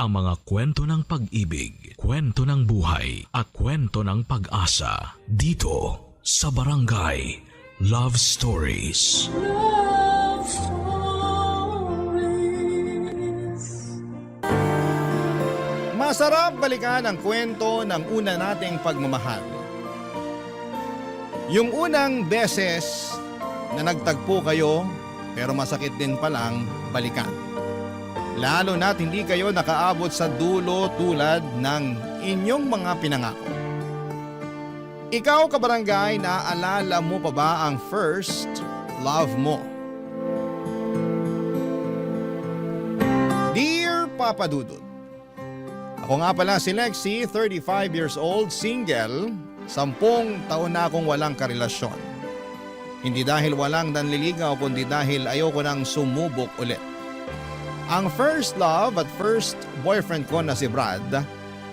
ang mga kwento ng pag-ibig, kwento ng buhay at kwento ng pag-asa dito sa Barangay Love Stories. Love Stories. Masarap balikan ang kwento ng una nating pagmamahal. Yung unang beses na nagtagpo kayo pero masakit din palang balikan. Lalo na't hindi kayo nakaabot sa dulo tulad ng inyong mga pinangako. Ikaw kabarangay, naaalala mo pa ba ang first love mo? Dear Papa Dudut, ako nga pala si Lexie, 35 years old, single, 10 taon na akong walang karelasyon. Hindi dahil walang nanliligaw kundi dahil ayoko nang sumubok ulit. Ang first love at first boyfriend ko na si Brad,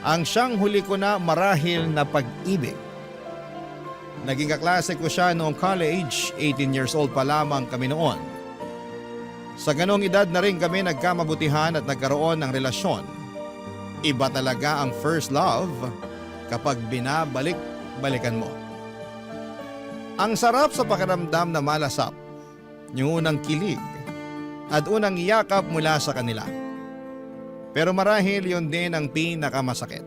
ang siyang huli ko na marahil na pag-ibig. Naging kaklase ko siya noong college, 18 years old pa lamang kami noon. Sa ganong edad na rin kami nagkamabutihan at nagkaroon ng relasyon. Iba talaga ang first love kapag binabalik-balikan mo. Ang sarap sa pakiramdam na malasap, yung unang kilig at unang yakap mula sa kanila. Pero marahil yun din ang pinakamasakit.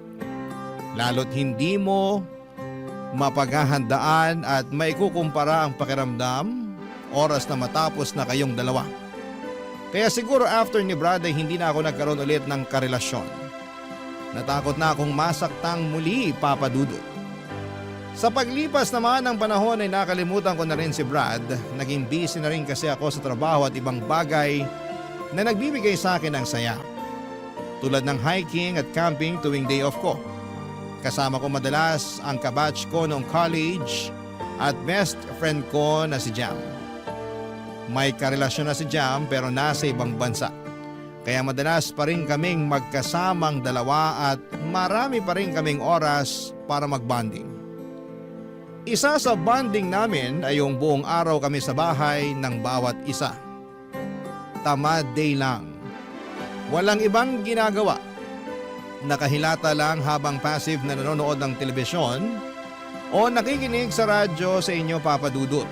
Lalo't hindi mo mapaghahandaan at maikukumpara ang pakiramdam oras na matapos na kayong dalawa. Kaya siguro after ni Brad ay hindi na ako nagkaroon ulit ng karelasyon. Natakot na akong masaktang muli, Papa Dudut. Sa paglipas naman ng panahon ay nakalimutan ko na rin si Brad. Naging busy na rin kasi ako sa trabaho at ibang bagay na nagbibigay sa akin ng saya. Tulad ng hiking at camping tuwing day off ko. Kasama ko madalas ang kabatch ko noong college at best friend ko na si Jam. May karelasyon na si Jam pero nasa ibang bansa. Kaya madalas pa rin kaming magkasamang dalawa at marami pa rin kaming oras para magbonding. Isa sa bonding namin ay yung buong araw kami sa bahay ng bawat isa. Tamad day lang. Walang ibang ginagawa. Nakahilata lang habang passive na nanonood ng telebisyon o nakikinig sa radyo sa inyo, Papa Dudut,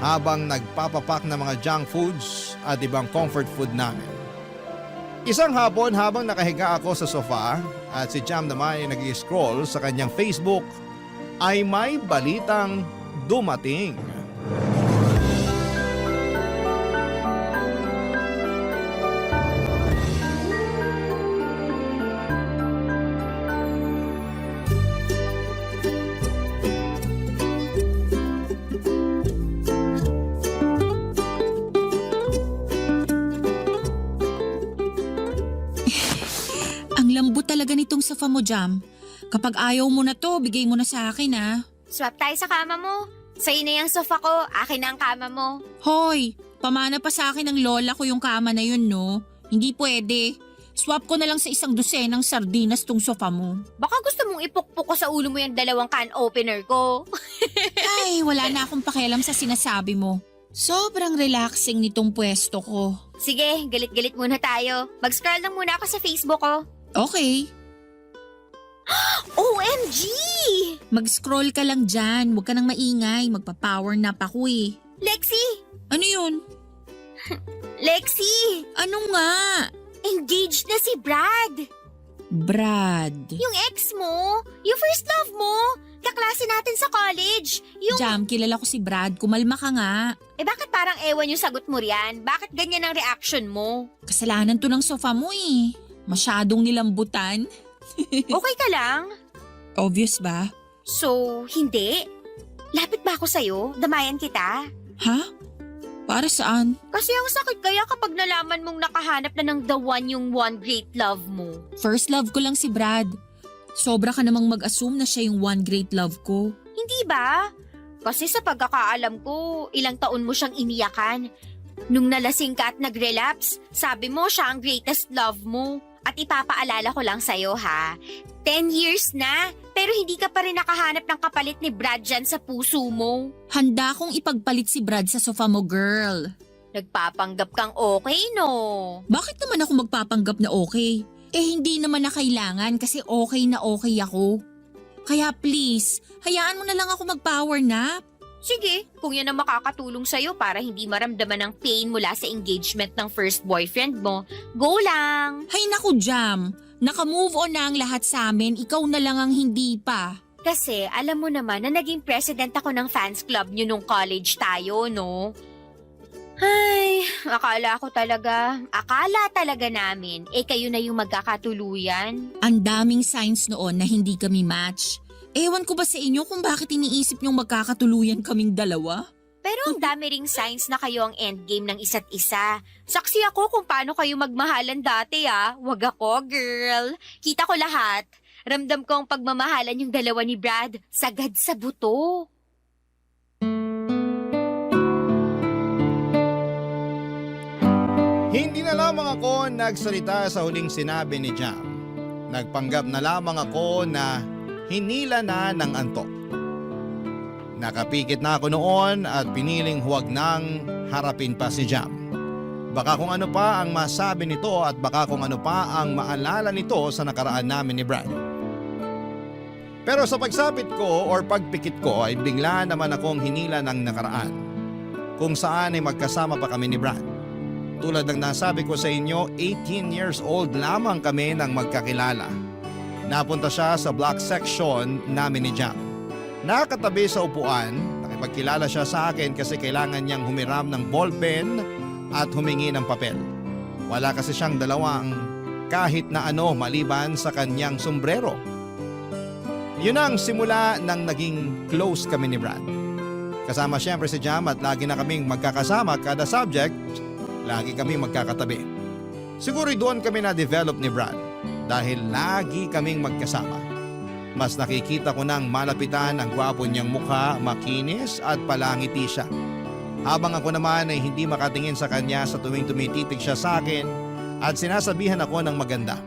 habang nagpapapak ng mga junk foods at ibang comfort food namin. Isang hapon habang nakahiga ako sa sofa at si Jam naman ay nag-scroll sa kanyang Facebook ay may balitang dumating. Ang lambot talaga nitong sofa mo, Jam. Kapag ayaw mo na to, bigay mo na sa akin ah. Swap tayo sa kama mo. Sa'yo na yung sofa ko, akin na ang kama mo. Hoy, pamana pa sa akin ng lola ko yung kama na yun, no? Hindi pwede. Swap ko na lang sa isang dosenang sardinas tong sofa mo. Baka gusto mong ipukpok ko sa ulo mo yung 2 can opener ko. Ay, wala na akong pakialam sa sinasabi mo. Sobrang relaxing nitong pwesto ko. Sige, galit-galit muna tayo. Mag-scroll lang muna ako sa Facebook ko. Okay. OMG! Mag-scroll ka lang dyan. Huwag ka nang maingay. Magpa-power nap ako eh. Lexie! Ano yun? Lexie! Ano nga? Engaged na si Brad! Brad. Yung ex mo, yung first love mo, kaklase natin sa college. Yung... Jam, kilala ko si Brad. Kumalma ka nga. Eh bakit parang ewan yung sagot mo riyan? Bakit ganyan ang reaction mo? Kasalanan to ng sofa mo eh. Masyadong nilambutan. Okay ka lang? Obvious ba? So, hindi? Lapit ba ako sa'yo? Damayan kita? Ha? Para saan? Kasi ang sakit kaya kapag nalaman mong nakahanap na ng the one yung one great love mo. First love ko lang si Brad. Sobra ka namang mag-assume na siya yung one great love ko. Hindi ba? Kasi sa pagkakaalam ko, ilang taon mo siyang iniyakan. Nung nalasing ka at nag-relapse, sabi mo siya ang greatest love mo. At ipapaalala ko lang sa'yo ha, 10 years na, pero hindi ka pa rin nakahanap ng kapalit ni Brad dyan sa puso mo. Handa kong ipagpalit si Brad sa sofa mo, girl. Nagpapanggap kang okay, no? Bakit naman ako magpapanggap na okay? Hindi naman na kailangan kasi okay na okay ako. Kaya please, hayaan mo na lang ako mag-power nap. Sige, kung yan ang makakatulong sa'yo para hindi maramdaman ng pain mula sa engagement ng first boyfriend mo, go lang! Hay naku, Jam. Naka-move on na ang lahat sa amin, ikaw na lang ang hindi pa. Kasi alam mo naman na naging president ako ng fans club nyo nung college tayo, no? Ay, akala talaga namin, kayo na yung magkakatuluyan. Ang daming signs noon na hindi kami match. Ewan ko ba sa inyo kung bakit iniisip niyong magkakatuluyan kaming dalawa? Pero ang dami ring signs na kayo ang endgame ng isa't isa. Saksi ako kung paano kayo magmahalan dati Wag ako, girl. Kita ko lahat. Ramdam ko ang pagmamahalan yung dalawa ni Brad. Sagad sa buto. Hindi na lamang ako nagsalita sa huling sinabi ni Jam. Nagpanggap na lamang ako na hinila na ng antok. Nakapikit na ako noon at piniling huwag nang harapin pa si Jam. Baka kung ano pa ang masabi nito at baka kung ano pa ang maalala nito sa nakaraan namin ni Brad. Pero sa pagsapit ko or pagpikit ko ay bigla naman akong hinila ng nakaraan. Kung saan ay magkasama pa kami ni Brad. Tulad ng nasabi ko sa inyo, 18 years old lamang kami nang magkakilala. Napunta siya sa block section namin ni Jam. Nakatabi sa upuan, nakipagkilala siya sa akin kasi kailangan niyang humiram ng ballpen at humingi ng papel. Wala kasi siyang dalawang kahit na ano maliban sa kanyang sombrero. Yun ang simula ng naging close kami ni Brad. Kasama siyempre si Jam at lagi na kaming magkakasama kada subject, lagi kaming magkakatabi. Siguro doon kami na-develop ni Brad dahil lagi kaming magkasama. Mas nakikita ko nang malapitan ang gwapo niyang mukha, makinis at palangiti siya. Habang ako naman ay hindi makatingin sa kanya sa tuwing tumititig siya sa akin at sinasabihan ako ng maganda.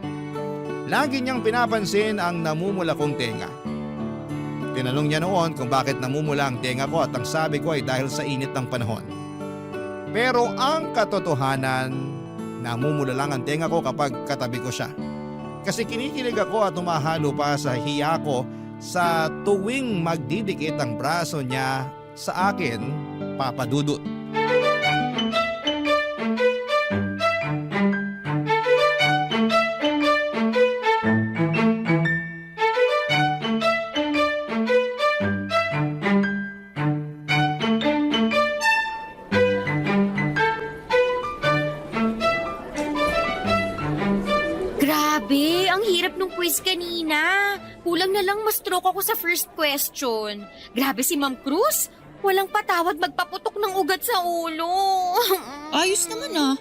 Lagi niyang pinapansin ang namumula kong tenga. Tinanong niya noon kung bakit namumula ang tenga ko at ang sabi ko ay dahil sa init ng panahon. Pero ang katotohanan, namumula lang ang tenga ko kapag katabi ko siya. Kasi kinikilig ako at humahalo pa sa hiya ko sa tuwing magdidikit ang braso niya sa akin, Papa Dudut. Grabe, ang hirap nung quiz kanina. Kulang na lang ma-stroke ako sa first question. Grabe si Ma'am Cruz. Walang patawad magpaputok ng ugat sa ulo. Ayos naman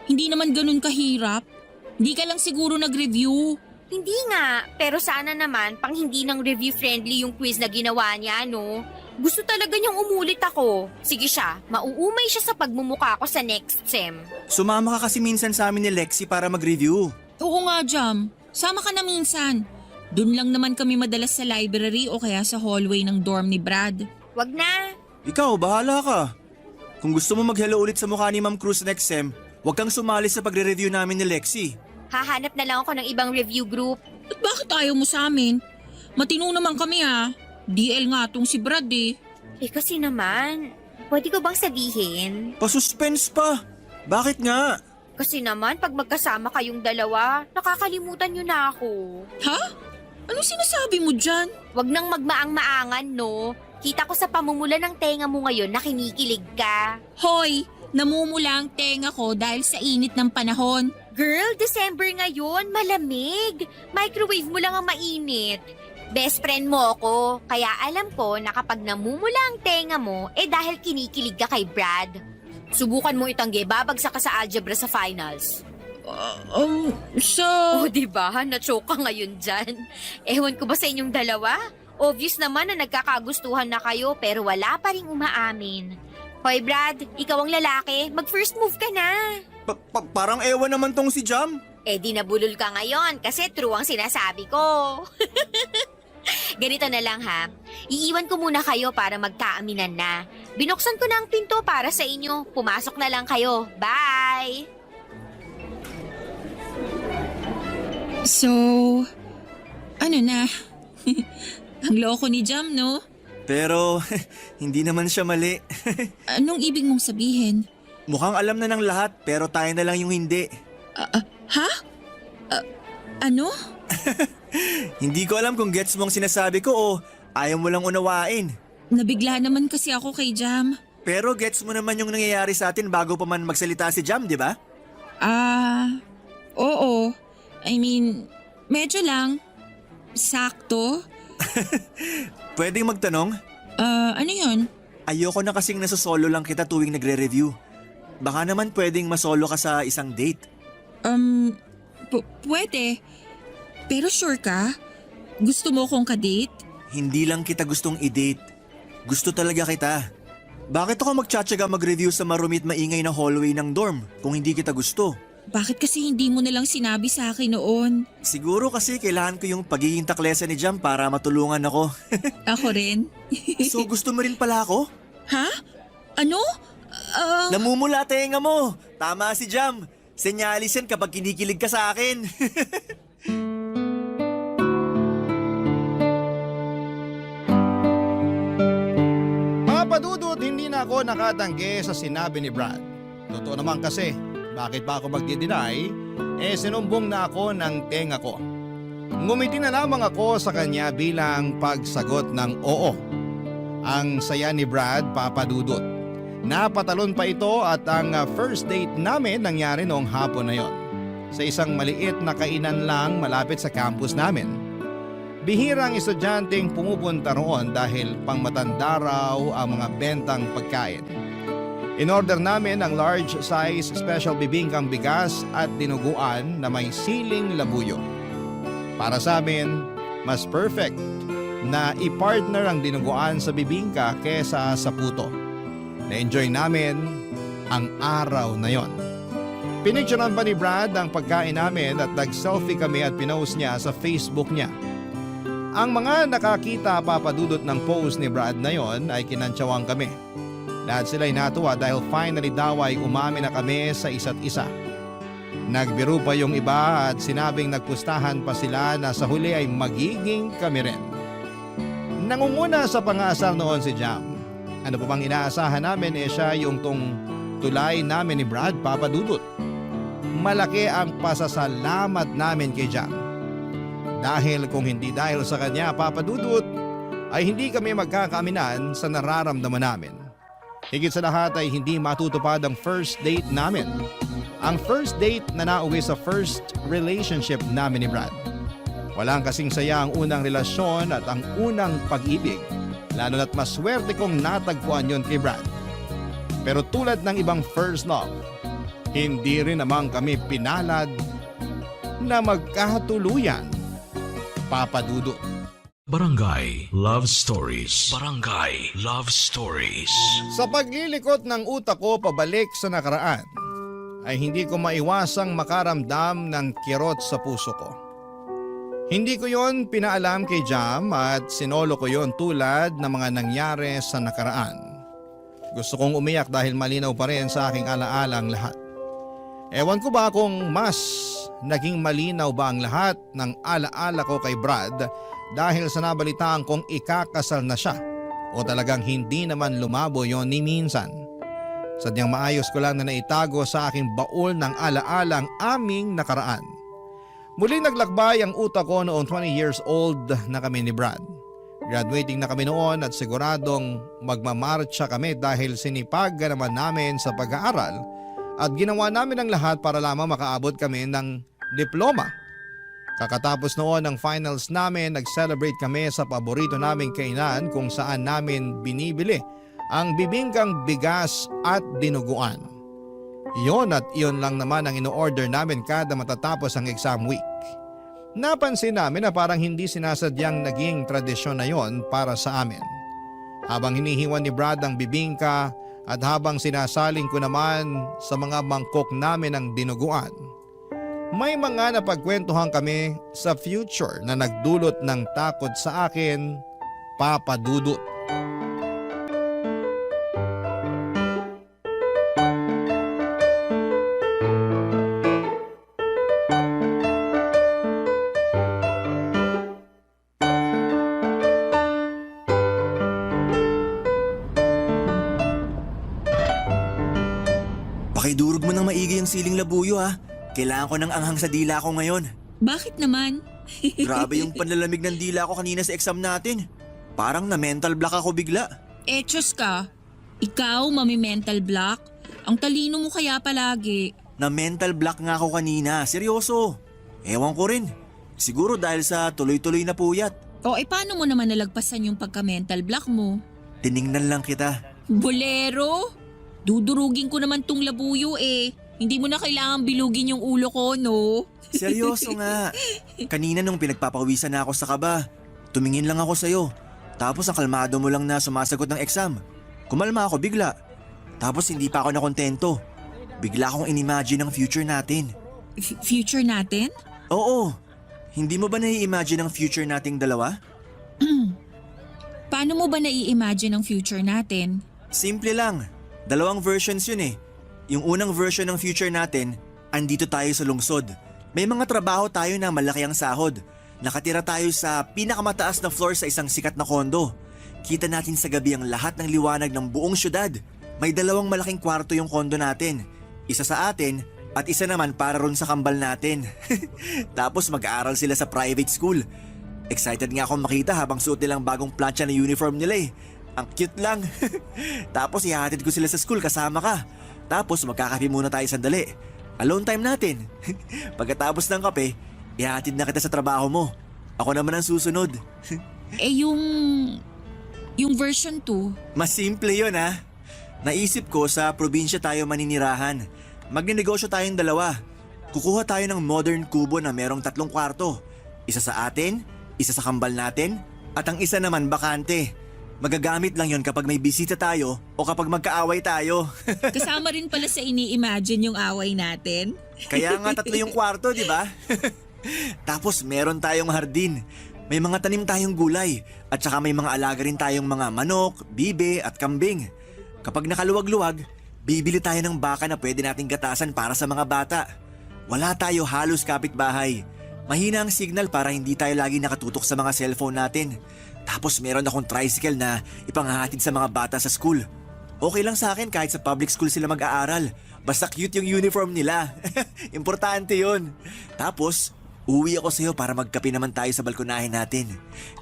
Hindi naman ganun kahirap. Hindi ka lang siguro nag-review. Hindi nga, pero sana naman pang hindi ng review-friendly yung quiz na ginawa niya, no? Gusto talaga niyang umulit ako. Sige siya, mauumay siya sa pagmumukha ko sa next sem. Sumama ka kasi minsan sa amin ni Lexi para mag-review. Oo nga, Jam. Sama ka na minsan. Doon lang naman kami madalas sa library o kaya sa hallway ng dorm ni Brad. Wag na. Ikaw, bahala ka. Kung gusto mo mag-hello ulit sa mukha ni Ma'am Cruz next sem, huwag kang sumali sa pagre-review namin ni Lexi. Hahanap na lang ako ng ibang review group. At bakit ayaw mo sa amin? Matino naman kami DL nga tong si Brad Kasi naman, pwede ko bang sabihin? Pa-suspense pa. Bakit nga? Kasi naman, pag magkasama kayong dalawa, nakakalimutan niyo na ako. Ha? Anong sinasabi mo dyan? Wag nang magmaang-maangan, no? Kita ko sa pamumula ng tenga mo ngayon na kinikilig ka. Hoy, namumula ang tenga ko dahil sa init ng panahon. Girl, December ngayon, malamig. Microwave mo lang ang mainit. Best friend mo ako, kaya alam ko na kapag namumula ang tenga mo, dahil kinikilig ka kay Brad. Subukan mo itanggi, babagsak ka sa algebra sa finals. Oh, diba? Na-choke ka ngayon dyan. Ewan ko ba sa inyong dalawa? Obvious naman na nagkakagustuhan na kayo pero wala pa ring umaamin. Hoy Brad, ikaw ang lalaki, mag-first move ka na. Parang ewan naman tong si Jam. Di nabulol ka ngayon kasi true ang sinasabi ko. Ganito na lang ha, iiwan ko muna kayo para magkaaminan na. Binuksan ko na ang pinto para sa inyo, pumasok na lang kayo. Bye! So, ano na? Ang loko ni Jam, no? Pero hindi naman siya mali. Anong ibig mong sabihin? Mukhang alam na ng lahat pero tayo na lang yung hindi. Ha? Ano? Hindi ko alam kung gets mo ang sinasabi ko o ayaw mo lang unawain. Nabigla naman kasi ako kay Jam. Pero gets mo naman yung nangyayari sa atin bago pa man magsalita si Jam, di ba? Oo. I mean, medyo lang. Sakto. Pwedeng magtanong? Ano yun? Ayoko na kasing nasosolo lang kita tuwing nagre-review. Baka naman pwedeng masolo ka sa isang date. Pwede. Pero sure ka? Gusto mo kong kadate? Hindi lang kita gustong i-date. Gusto talaga kita. Bakit ako magtsatsaga mag-review sa marumit maingay na hallway ng dorm kung hindi kita gusto? Bakit kasi hindi mo nalang sinabi sa akin noon? Siguro kasi kailangan ko yung pagiging taklesa ni Jam para matulungan ako. Ako rin. So gusto mo rin pala ako? Ha? Ano? Namumula tenga mo. Tama si Jam. Senyalis yan kapag kinikilig ka sa akin. Papadudot, hindi na ako nakatanggi sa sinabi ni Brad. Totoo naman kasi, bakit pa ako magdi-deny? Sinumbong na ako ng tenga ko. Ngumiti na lamang ako sa kanya bilang pagsagot ng oo. Ang saya ni Brad, papadudot. Napatalon pa ito at ang first date namin nangyari noong hapon na yon. Sa isang maliit na kainan lang malapit sa campus namin. Bihirang estudyanteng pumupunta roon dahil pangmatanda raw ang mga bentang pagkain. In-order namin ang large size special bibingkang bigas at dinuguan na may siling labuyo. Para sa amin, mas perfect na i-partner ang dinuguan sa bibingka kesa sa puto. Na-enjoy namin ang araw na yon. Pinicturean pa ni Brad ang pagkain namin at nag-selfie kami at pinost niya sa Facebook niya. Ang mga nakakita papadudot ng post ni Brad na yon ay kinantsawang kami. Lahat sila'y natuwa dahil finally daw ay umamin na kami sa isa't isa. Nagbiro pa yung iba at sinabing nagpustahan pa sila na sa huli ay magiging kami rin. Nangunguna sa pang-aasar noon si Jam. Ano pa bang inaasahan namin siya yung tulay namin ni Brad, papadudot. Malaki ang pasasalamat namin kay Jam. Dahil kung hindi dahil sa kanya, papadudot, ay hindi kami magkakaaminan sa nararamdaman namin. Higit sa lahat ay hindi matutupad ang first date namin. Ang first date na nauwi sa first relationship namin ni Brad. Walang kasing saya ang unang relasyon at ang unang pag-ibig. Lalo na't maswerte kong natagpuan yon kay Brad. Pero tulad ng ibang first love, hindi rin naman kami pinalad na magkatuluyan. Papadudot. Barangay Love Stories. Barangay Love Stories. Sa paglilikot ng utak ko pabalik sa nakaraan, ay hindi ko maiwasang makaramdam ng kirot sa puso ko. Hindi ko yon pinaalam kay Jam at sinolo ko yon tulad ng mga nangyari sa nakaraan. Gusto kong umiyak dahil malinaw pa rin sa aking alaala ang lahat. Ewan ko ba kung mas naging malinaw ba ang lahat ng alaala ko kay Brad dahil sa nabalitaan kong ikakasal na siya o talagang hindi naman lumabo yon ni minsan. Sadyang maayos ko lang na naitago sa aking baul ng alaala ang aming nakaraan. Muling naglakbay ang utak ko noong 20 years old na kami ni Brad. Graduating na kami noon at siguradong magmamarcha kami dahil sinipag naman namin sa pag-aaral at ginawa namin ang lahat para lamang makaabot kami ng diploma. Kakatapos noon ng finals namin, nag-celebrate kami sa paborito naming kainan kung saan namin binibili ang bibingkang bigas at dinuguan. Iyon at iyon lang naman ang ino-order namin kada matatapos ang exam week. Napansin namin na parang hindi sinasadyang naging tradisyon na yon para sa amin. Habang hinihiwan ni Brad ang bibingka at habang sinasaling ko naman sa mga mangkok namin ang dinuguan, may mga napagkwentuhan kami sa future na nagdulot ng takot sa akin, papadudot. yung siling labuyo ha. Kailangan ko ng anghang sa dila ko ngayon. Bakit naman? Grabe yung panlalamig ng dila ko kanina sa exam natin. Parang na mental block ako bigla. Etos ka. Ikaw, mental block? Ang talino mo kaya palagi. Na mental block nga ako kanina, seryoso. Ewan ko rin. Siguro dahil sa tuloy-tuloy na puyat. O paano mo naman nalagpasan yung pagka-mental block mo? Tiningnan lang kita. Bolero? Dudurugin ko naman tong labuyo eh. Hindi mo na kailangan bilugin yung ulo ko, no? Seryoso nga. Kanina nung pinagpapawisan na ako sa kaba, tumingin lang ako sa'yo. Tapos ang kalmado mo lang na sumasagot ng exam. Kumalma ako bigla. Tapos hindi pa ako nakontento. Bigla akong inimagine ang future natin. Future natin? Oo. Hindi mo ba nai-imagine ang future nating dalawa? Paano mo ba nai-imagine ang future natin? Simple lang. Dalawang versions yun eh. Yung unang version ng future natin, andito tayo sa lungsod. May mga trabaho tayo na malaki ang sahod. Nakatira tayo sa pinakamataas na floor sa isang sikat na kondo. Kita natin sa gabi ang lahat ng liwanag ng buong syudad. May dalawang malaking kwarto yung kondo natin. Isa sa atin at isa naman para ron sa kambal natin. Tapos mag-aaral sila sa private school. Excited nga akong makita habang suot nilang bagong plancha na uniform nila eh. Ang cute lang. Tapos ihahatid ko sila sa school kasama ka. Tapos magkakape muna tayo sandali. Alone time natin. Pagkatapos ng kape, ihahatid na kita sa trabaho mo. Ako naman ang susunod. Yung version 2? Mas simple yun ha. Naisip ko sa probinsya tayo maninirahan. Magnenegosyo tayong dalawa. Kukuha tayo ng modern kubo na merong 3 kwarto. Isa sa atin, isa sa kambal natin, at ang isa naman bakante. Magagamit lang yon kapag may bisita tayo o kapag magkaaway tayo. Kasama rin pala sa ini-imagine yung away natin. Kaya nga 3 yung kwarto, di ba? Tapos meron tayong hardin. May mga tanim tayong gulay at saka may mga alaga rin tayong mga manok, bibe at kambing. Kapag nakaluwag-luwag, bibili tayo ng baka na pwede nating gatasan para sa mga bata. Wala tayo halos kapitbahay. Mahina ang signal para hindi tayo lagi nakatutok sa mga cellphone natin. Tapos meron akong tricycle na ipanghahatid sa mga bata sa school. Okay lang sa akin kahit sa public school sila mag-aaral. Basta cute yung uniform nila. Importante yun. Tapos, uwi ako sa'yo para magkape naman tayo sa balkonahin natin.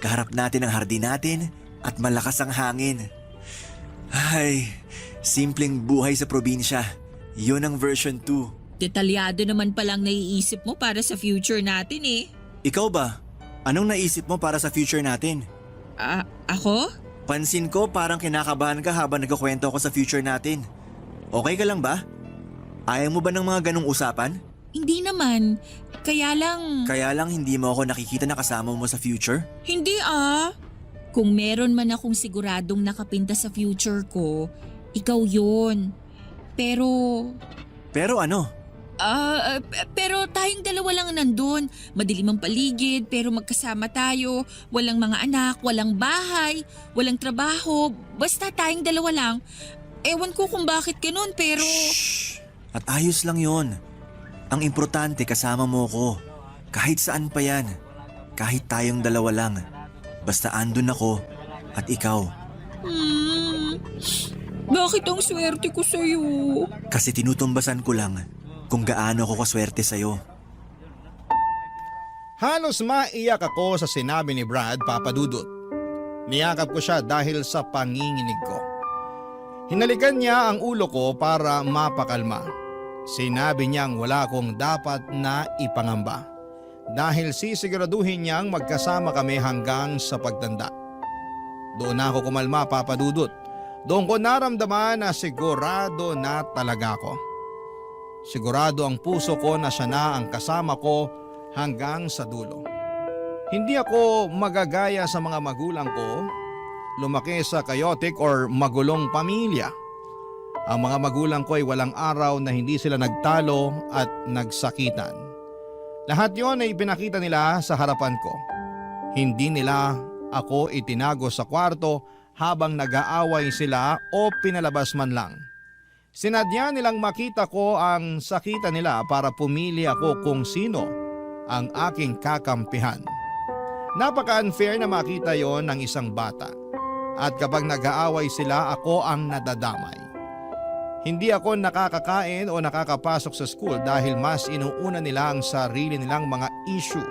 Kaharap natin ang hardin natin at malakas ang hangin. Ay, simpleng buhay sa probinsya. Yun ang version 2. Detalyado naman palang naiisip mo para sa future natin eh. Ikaw ba? Anong naisip mo para sa future natin? Ako? Pansin ko parang kinakabahan ka habang nagkukwento ako sa future natin. Okay ka lang ba? Ayaw mo ba ng mga ganong usapan? Hindi naman. Kaya lang Hindi mo ako nakikita na kasama mo sa future? Hindi ah. Kung meron man akong siguradong nakapinta sa future ko, ikaw yun. Pero ano? Pero tayong dalawa lang nandun. Madilim ang paligid pero magkasama tayo. Walang mga anak, walang bahay, walang trabaho. Basta tayong dalawa lang. Ewan ko kung bakit ganun pero… Shhh! At ayos lang yon. Ang importante kasama mo ko. Kahit saan pa yan. Kahit tayong dalawa lang. Basta andun ako at ikaw. Bakit ang swerte ko sa'yo? Kasi tinutumbasan ko lang kung gaano ako kaswerte sa'yo. Halos maiyak ako sa sinabi ni Brad, Papa Dudut. Niyakap ko siya dahil sa panginginig ko. Hinalikan niya ang ulo ko para mapakalma. Sinabi niyang wala akong dapat na ipangamba. Dahil sisiguraduhin niyang magkasama kami hanggang sa pagtanda. Doon ako kumalma, Papa Dudut. Doon ko naramdaman na sigurado na talaga ako. Sigurado ang puso ko na siya na ang kasama ko hanggang sa dulo. Hindi ako magagaya sa mga magulang ko, lumaki sa chaotic or magulong pamilya. Ang mga magulang ko ay walang araw na hindi sila nagtalo at nagsakitan. Lahat yon ay pinakita nila sa harapan ko. Hindi nila ako itinago sa kwarto habang nag-aaway sila o pinalabas man lang. Sinadya nilang makita ko ang sakitan nila para pumili ako kung sino ang aking kakampihan. Napaka-unfair na makita yon ng isang bata. At kapag nag-aaway sila, ako ang nadadamay. Hindi ako nakakakain o nakakapasok sa school dahil mas inuuna nila ang sarili nilang mga issue.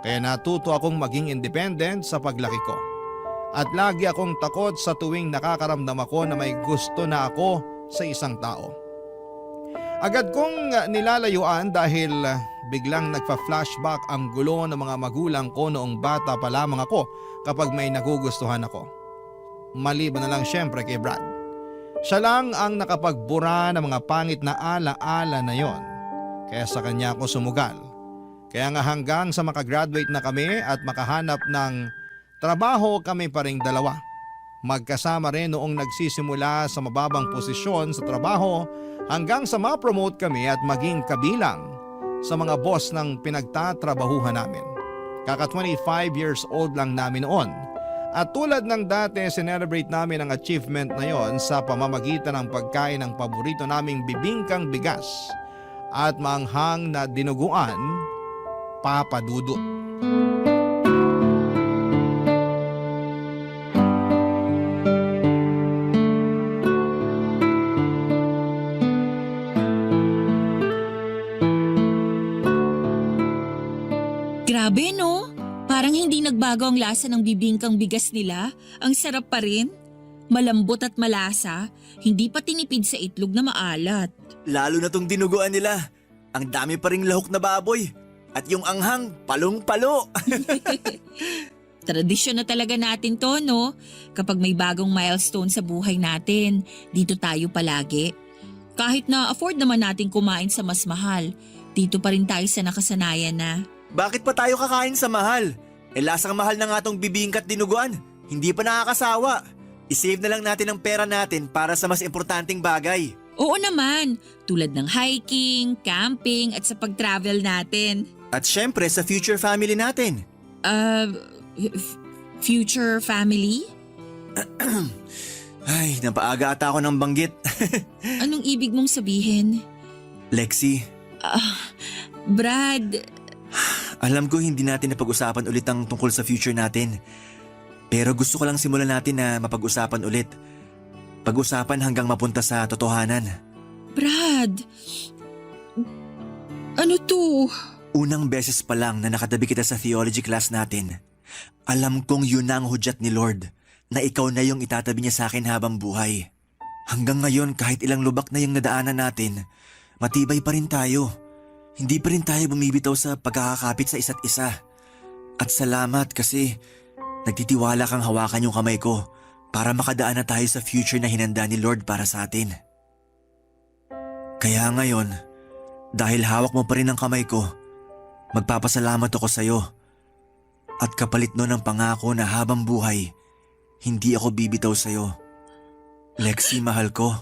Kaya natuto akong maging independent sa paglaki ko. At lagi akong takot sa tuwing nakakaramdam ako na may gusto na ako sa isang tao. Agad kong nilalayuan dahil biglang nagpa-flashback ang gulo ng mga magulang ko noong bata pa lamang ako kapag may nagugustuhan ako. Maliban na lang syempre kay Brad. Siya lang ang nakapagbura ng mga pangit na ala-ala na yon. Kaya sa kanya ako sumugal. Kaya nga hanggang sa makagraduate na kami at makahanap ng trabaho kami pa ring dalawa. Magkasama rin noong nagsisimula sa mababang posisyon sa trabaho hanggang sa ma-promote kami at maging kabilang sa mga boss ng pinagtatrabahuhan namin. Kaka 25 years old lang namin noon. At tulad ng dati, sinelebrate namin ang achievement na yon sa pamamagitan ng pagkain ng paborito naming bibingkang bigas at manghang na dinuguan, Papa Dudu. Grabe no? Parang hindi nagbago ang lasa ng bibingkang bigas nila. Ang sarap pa rin. Malambot at malasa. Hindi pa tinipid sa itlog na maalat. Lalo na tong dinuguan nila. Ang dami pa ring lahok na baboy. At yung anghang, palong-palo. Tradisyon na talaga natin to, no? Kapag may bagong milestone sa buhay natin, dito tayo palagi. Kahit na afford naman natin kumain sa mas mahal, dito pa rin tayo sa nakasanayan na. Bakit pa tayo kakain sa mahal? Lasang mahal na nga tong bibingkat dinuguan. Hindi pa nakakasawa. I-save na lang natin ang pera natin para sa mas importanteng bagay. Oo naman, tulad ng hiking, camping at sa pag-travel natin. At syempre sa future family natin. Future family? Ay, napaaga ata ako ng banggit. Anong ibig mong sabihin? Lexi, Brad, alam ko hindi natin napag-usapan ulit ang tungkol sa future natin. Pero gusto ko lang simulan natin na mapag-usapan ulit. Pag-usapan hanggang mapunta sa totohanan. Brad, ano to? Unang beses pa lang na nakatabi kita sa theology class natin, alam kong yun na ang hudyat ni Lord na ikaw na yung itatabi niya sa akin habang buhay. Hanggang ngayon kahit ilang lubak na yung nadaanan natin, matibay pa rin tayo. Hindi pa rin tayo bumibitaw sa pagkakakapit sa isa't isa. At salamat kasi nagtitiwala kang hawakan yung kamay ko para makadaan na tayo sa future na hinanda ni Lord para sa atin. Kaya ngayon, dahil hawak mo pa rin ang kamay ko, magpapasalamat ako sa'yo. At kapalit nun ang pangako na habang buhay, hindi ako bibitaw sa'yo. Lexi, mahal ko.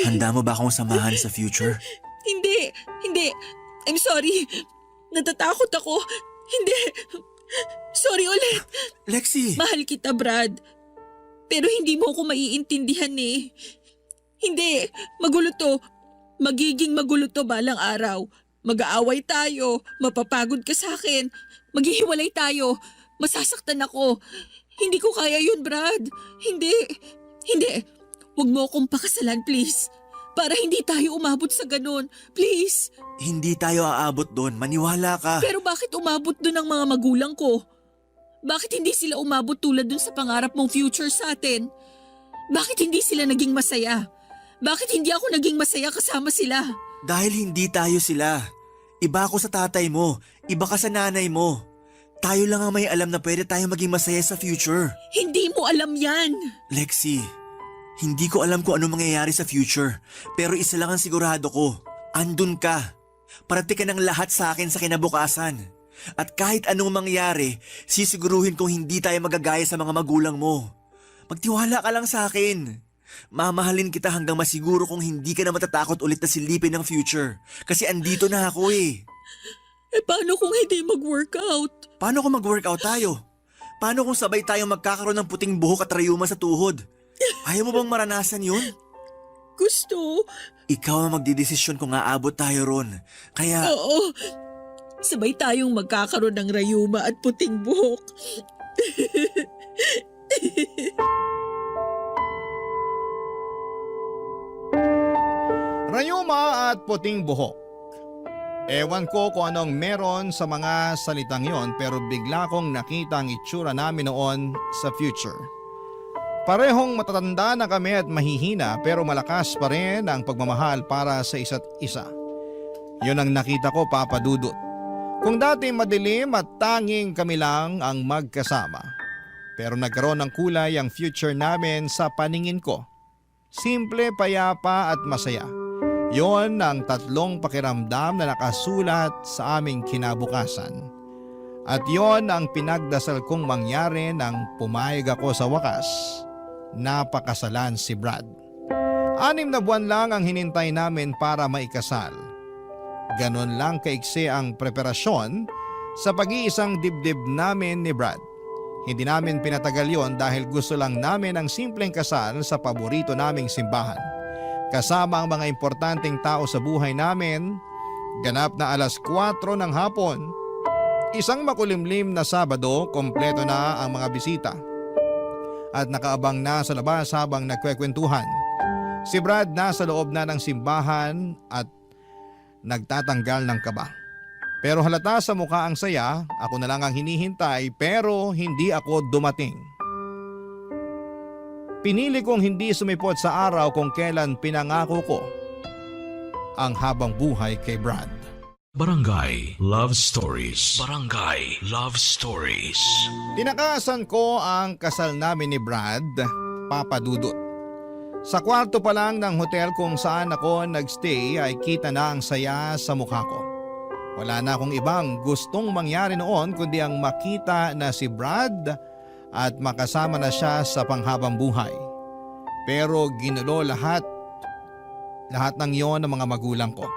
Handa mo ba akong samahan sa future? Hindi. I'm sorry. Natatakot ako. Hindi. Sorry ulit. Lexi! Mahal kita, Brad. Pero hindi mo ako maiintindihan eh. Hindi. Magulo to. Magiging magulo to balang araw. Mag-aaway tayo. Mapapagod ka sa akin. Maghihiwalay tayo. Masasaktan ako. Hindi ko kaya yun, Brad. Hindi. Huwag mo akong pakasalan, please. Para hindi tayo umabot sa ganun. Please. Hindi tayo aabot doon. Maniwala ka. Pero bakit umabot doon ang mga magulang ko? Bakit hindi sila umabot tulad dun sa pangarap mong future sa atin? Bakit hindi sila naging masaya? Bakit hindi ako naging masaya kasama sila? Dahil hindi tayo sila. Iba ako sa tatay mo. Iba ka sa nanay mo. Tayo lang ang may alam na pwede tayo maging masaya sa future. Hindi mo alam yan. Lexi, hindi ko alam kung ano mangyayari sa future. Pero isa lang ang sigurado ko. Andun ka. Parati ka ng lahat sa akin sa kinabukasan. At kahit anong mangyari, sisiguruhin kong hindi tayo magagaya sa mga magulang mo. Magtiwala ka lang sa akin. Mamahalin kita hanggang masiguro kong hindi ka na matatakot ulit na silipin ng future. Kasi andito na ako eh. Paano kung hindi mag-workout? Paano kung mag-workout tayo? Paano kung sabay tayong magkakaroon ng puting buhok at rayuma sa tuhod? Ayaw mo bang maranasan yun? Gusto. Ikaw ang magdidesisyon kung aabot tayo ron. Kaya... Oo. Sabay tayong magkakaroon ng rayuma at puting buhok. Rayuma at puting buhok. Ewan ko kung anong meron sa mga salitang yon pero bigla kong nakita ang itsura namin noon sa future. Parehong matatanda na kami at mahihina pero malakas pa rin ang pagmamahal para sa isa't isa. Yun ang nakita ko, Papa Dudut. Kung dati madilim at tanging kami lang ang magkasama. Pero nagkaroon ng kulay ang future namin sa paningin ko. Simple, payapa at masaya. Yon ang tatlong pakiramdam na nakasulat sa aming kinabukasan. At yon ang pinagdasal kong mangyari nang pumayag ako sa wakas. Napakasalan si Brad. 6 na buwan lang ang hinintay namin para maikasal. Ganon lang kaiksi ang preparasyon sa pag-iisang dibdib namin ni Brad. Hindi namin pinatagal yon dahil gusto lang namin ang simpleng kasal sa paborito naming simbahan. Kasama ang mga importanteng tao sa buhay namin, ganap na 4:00 ng hapon. Isang makulimlim na Sabado, kompleto na ang mga bisita. At nakaabang na sa labas habang nagkwekwentuhan. Si Brad nasa loob na ng simbahan at nagtatanggal ng kaba. Pero halata sa mukha ang saya, ako na lang ang hinihintay pero hindi ako dumating. Pinili kong hindi sumipot sa araw kung kailan pinangako ko ang habang buhay kay Brad. Barangay Love Stories. Barangay Love Stories. Tinakasan ko ang kasal namin ni Brad, Papa Dudut. Sa kwarto pa lang ng hotel kung saan ako nagstay ay kita na ang saya sa mukha ko. Wala na akong ibang gustong mangyari noon kundi ang makita na si Brad at makasama na siya sa panghabang buhay. Pero ginulo lahat ng yon ng mga magulang ko.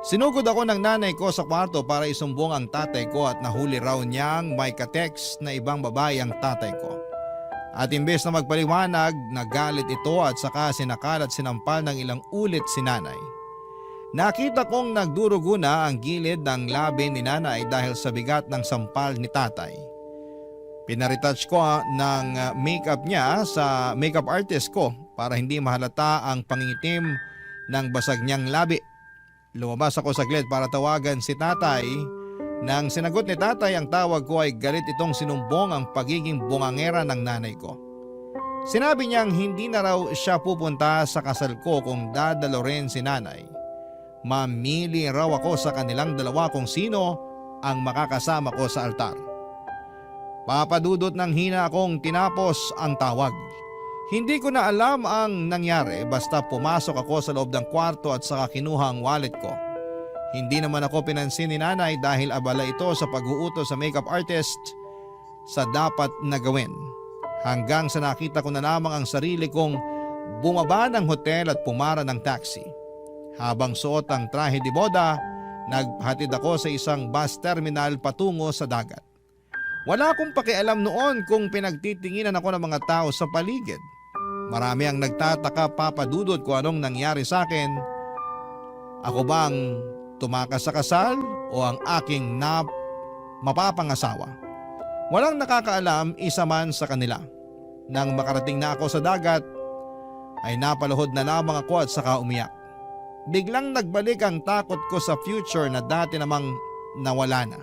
Sinugod ako ng nanay ko sa kwarto para isumbong ang tatay ko at nahuli raw niyang may ka-text na ibang babae ang tatay ko. At imbes na magpaliwanag, nagalit ito at saka sinakal at sinampal ng ilang ulit si nanay. Nakita kong nagdurugo na ang gilid ng labi ni nanay dahil sa bigat ng sampal ni tatay. Pinaretouch ko ng makeup niya sa makeup artist ko para hindi mahalata ang pangingitim ng basag niyang labi. Lumabas ako saglit para tawagan si tatay. Nang sinagot ni tatay ang tawag ko ay galit itong sinumbong ang pagiging bungangera ng nanay ko. Sinabi niyang hindi na raw siya pupunta sa kasal ko kung dadalo rin si nanay. Mamili raw ako sa kanilang dalawa kung sino ang makakasama ko sa altar. Papadudot ng hina akong tinapos ang tawag. Hindi ko na alam ang nangyari basta pumasok ako sa loob ng kwarto at saka kinuha ang wallet ko. Hindi naman ako pinansin ni nanay dahil abala ito sa pag-uutos sa makeup artist sa dapat na gawin. Hanggang sa nakita ko na lamang ang sarili kong bumaba ng hotel at pumara ng taxi. Habang suot ang trahe de boda, naghatid ako sa isang bus terminal patungo sa dagat. Wala akong pakialam noon kung pinagtitinginan ako ng mga tao sa paligid. Marami ang nagtataka, Papa Dudut, kung anong nangyari sa akin. Ako bang tumakas sa kasal o ang aking mapapangasawa? Walang nakakaalam, isa man sa kanila. Nang makarating na ako sa dagat, ay napaluhod na lamang ako at saka umiyak. Biglang nagbalik ang takot ko sa future na dati namang nawala na.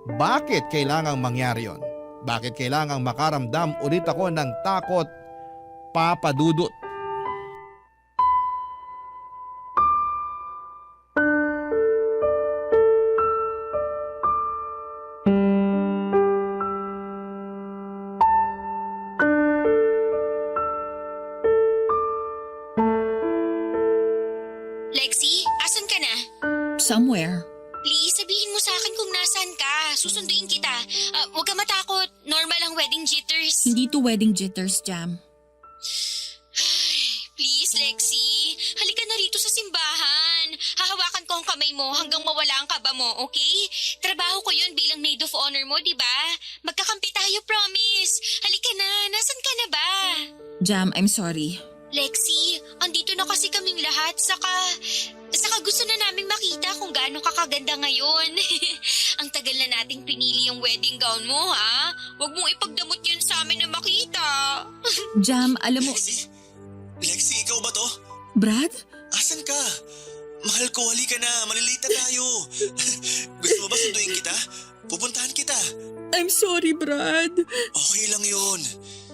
Bakit kailangang mangyari yon? Bakit kailangang makaramdam ulit ako ng takot, Papa Dudut? Lexi, asan ka na? Somewhere. Please, sabihin mo sa akin kung nasan ka. Susunduin kita. Huwag ka matakot. Normal ang wedding jitters. Hindi to wedding jitters, Jam. Please, Lexi. Halika na rito sa simbahan. Hahawakan ko ang kamay mo hanggang mawala ang kaba mo, okay? Trabaho ko yun bilang maid of honor mo, di ba? Magkakampi tayo, promise. Halika na. Nasan ka na ba? Jam, I'm sorry. Lexi, andito na kasi kaming lahat. Saka gusto na naming makita kung gaano kakaganda ngayon. Ang tagal na nating pinili yung wedding gown mo, ha? Huwag mong ipagdamot yan sa amin na makita. Jam, alam mo... Lexi, ikaw ba to? Brad? Asan Nasaan ka? Mahal ko, halika na. Malilate na tayo. Gusto mo ba sunduin kita? Pupuntahan kita. I'm sorry, Brad. Okay lang yun.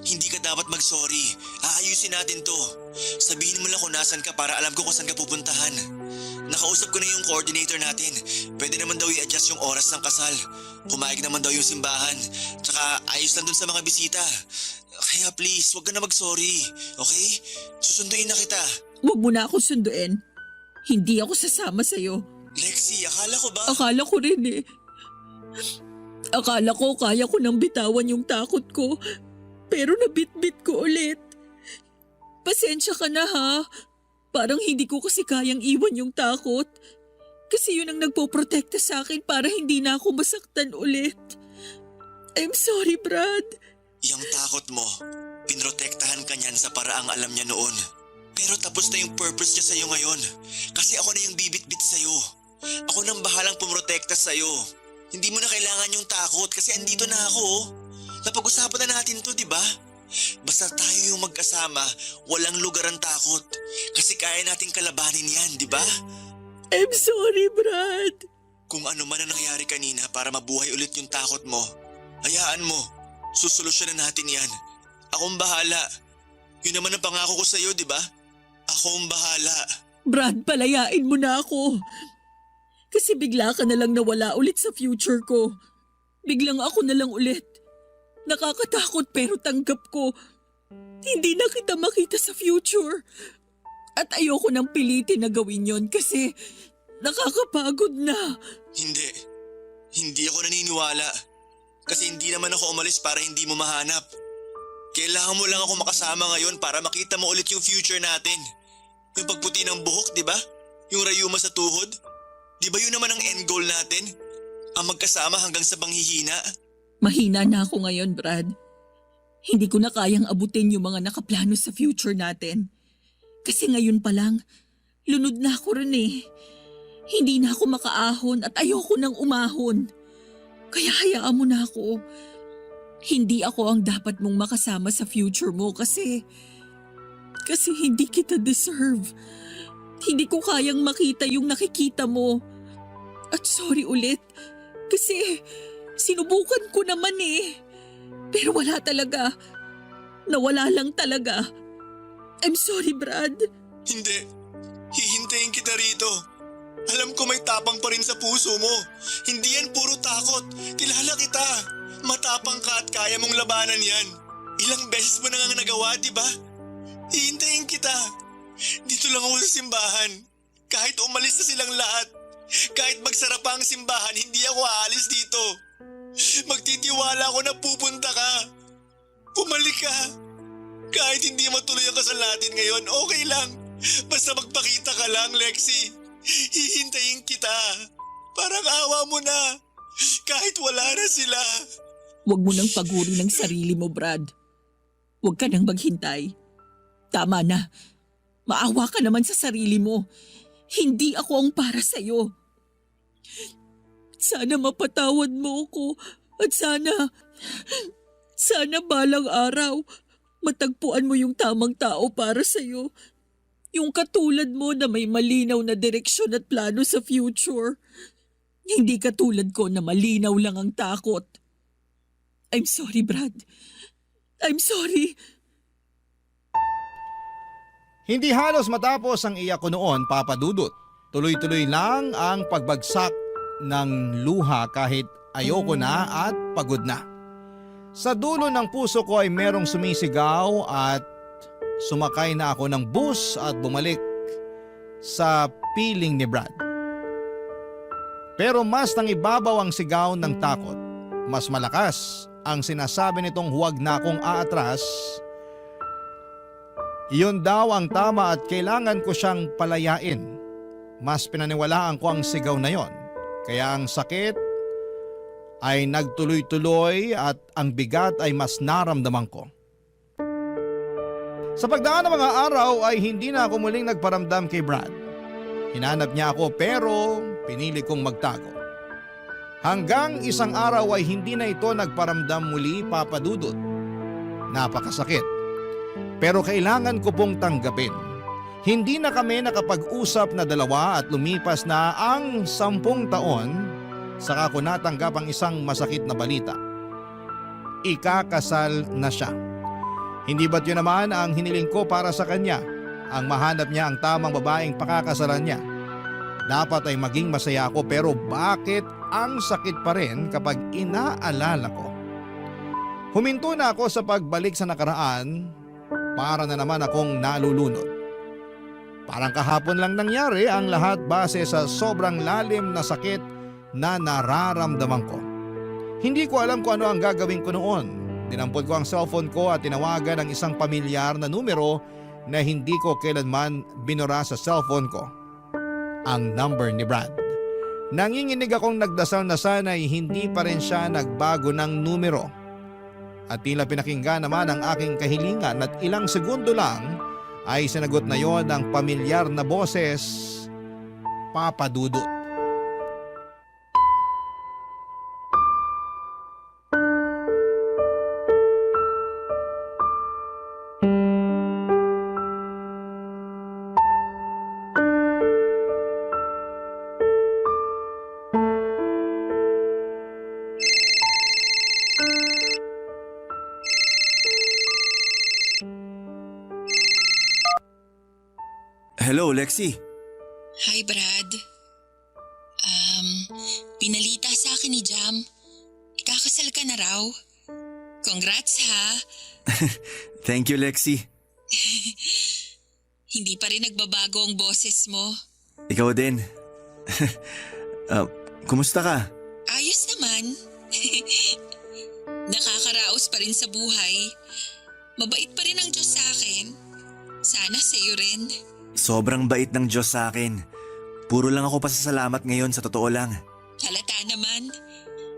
Hindi ka dapat mag-sorry. Aayusin natin to. Sabihin mo lang kung nasan ka para alam ko kung saan ka pupuntahan. Nakausap ko na yung coordinator natin. Pwede naman daw i-adjust yung oras ng kasal. Pumayag naman daw yung simbahan. Tsaka ayos lang dun sa mga bisita. Kaya please, wag ka na mag-sorry. Okay? Susunduin na kita. Huwag mo na akong sunduin. Hindi ako sasama sa'yo. Lexi, akala ko ba? Akala ko rin eh. Akala ko kaya ko nang bitawan yung takot ko. Pero nabitbit ko ulit. Pasensya ka na ha. Parang hindi ko kasi kayang iwan yung takot. Kasi yun ang nagpoprotekta sa akin para hindi na ako masaktan ulit. I'm sorry, Brad. Yang takot mo, pinrotektahan ka niyan sa paraang alam niya noon. Pero tapos na yung purpose niya sa'yo ngayon. Kasi ako na yung bibit-bit sa'yo. Ako nang bahalang pumrotekta sa'yo. Hindi mo na kailangan yung takot kasi andito na ako. Napag-usapan na natin to, di ba? Basta tayo yung magkasama, walang lugar ang takot. Kasi kaya nating kalabanin yan, di ba? I'm sorry, Brad. Kung ano man ang nangyari kanina para mabuhay ulit yung takot mo, hayaan mo. Susolusyonan natin yan. Akong bahala. Yun naman ang pangako ko sa'yo, di ba? Akong bahala. Brad, palayain mo na ako. Kasi bigla ka na lang nawala ulit sa future ko. Biglang ako na lang ulit. Nakakatakot pero tanggap ko. Hindi na kita makita sa future. At ayoko nang pilitin na gawin yon kasi nakakapagod na. Hindi. Hindi ako naniniwala. Kasi hindi naman ako umalis para hindi mo mahanap. Kailangan mo lang ako makasama ngayon para makita mo ulit yung future natin. Yung pagputi ng buhok, di ba? Yung rayuma sa tuhod. Di ba yun naman ang end goal natin? Ang magkasama hanggang sa panghihina? Mahina na ako ngayon, Brad. Hindi ko na kayang abutin yung mga nakaplano sa future natin. Kasi ngayon pa lang, lunod na ako rin eh. Hindi na ako makaahon at ayoko nang umahon. Kaya hayaan mo na ako. Hindi ako ang dapat mong makasama sa future mo kasi hindi kita deserve. Hindi ko kayang makita yung nakikita mo. At sorry ulit kasi sinubukan ko naman eh. Pero wala talaga. Nawala lang talaga. I'm sorry, Brad. Hindi. Hihintayin kita rito. Alam ko may tapang pa rin sa puso mo. Hindi yan puro takot. Kilala kita. Matapang ka at kaya mong labanan yan. Ilang beses mo nang nagawa, di ba? Hihintayin kita. Dito lang ako sa simbahan. Kahit umalis na silang lahat. Kahit magsara pa ang simbahan, hindi ako aalis dito. Magtitiwala ako na pupunta ka. Bumalik ka. Kahit hindi matuloy ang kasal natin ngayon, okay lang. Basta magpakita ka lang, Lexi. Hihintayin kita. Parang awa mo na. Kahit wala na sila. Huwag mo nang paguri ng sarili mo, Brad. Huwag ka nang maghintay. Tama na. Maawa ka naman sa sarili mo. Hindi ako ang para sa'yo. Sana mapatawad mo ako at sana balang araw matagpuan mo yung tamang tao para sa'yo. Yung katulad mo na may malinaw na direksyon at plano sa future. Hindi katulad ko na malinaw lang ang takot. I'm sorry, Brad. I'm sorry. Hindi halos matapos ang iyak ko noon, Papa Dudut. Tuloy-tuloy lang ang pagbagsak ng luha kahit ayoko na at pagod na. Sa dulo ng puso ko ay merong sumisigaw at sumakay na ako ng bus at bumalik sa piling ni Brad. Pero mas nang ibabaw ang sigaw ng takot. Mas malakas ang sinasabi nitong huwag na akong aatras. Iyon daw ang tama at kailangan ko siyang palayain. Mas pinaniwalaan ko ang sigaw na yon. Kaya ang sakit ay nagtuloy-tuloy at ang bigat ay mas naramdaman ko. Sa pagdaan ng mga araw ay hindi na ako muling nagparamdam kay Brad. Hinanap niya ako pero pinili kong magtago. Hanggang isang araw ay hindi na ito nagparamdam muli, Papa Dudut. Napakasakit. Pero kailangan ko pong tanggapin. Hindi na kami nakapag-usap na dalawa at lumipas na ang 10 taon saka ko natanggap ang isang masakit na balita. Ikakasal na siya. Hindi ba't yun naman ang hiniling ko para sa kanya? Ang mahanap niya ang tamang babaeng pakakasalan niya. Dapat ay maging masaya ako pero bakit ang sakit pa rin kapag inaalala ko? Huminto na ako sa pagbalik sa nakaraan para na naman akong nalulunod. Parang kahapon lang nangyari ang lahat base sa sobrang lalim na sakit na nararamdaman ko. Hindi ko alam kung ano ang gagawin ko noon. Dinampot ko ang cellphone ko at tinawagan ang isang pamilyar na numero na hindi ko kailanman binura sa cellphone ko. Ang number ni Brad. Nanginginig akong nagdasal na sana'y hindi pa rin siya nagbago ng numero. At tila pinakinggan naman ang aking kahilingan at ilang segundo lang ay sinagot na yon ng pamilyar na boses, Papa Dudut. Hello, Lexi. Hi, Brad. Pinalita sa akin ni Jam. Ikakasal ka na raw. Congrats ha. Thank you, Lexi. Hindi pa rin nagbabago ang boses mo. Ikaw din. Kumusta ka? Ayos naman. Nakakaraos pa rin sa buhay. Mabait pa rin ang Diyos sa akin. Sana sa'yo rin. Sobrang bait ng Diyos sa akin. Puro lang ako pasasalamat ngayon sa totoo lang. Halata naman.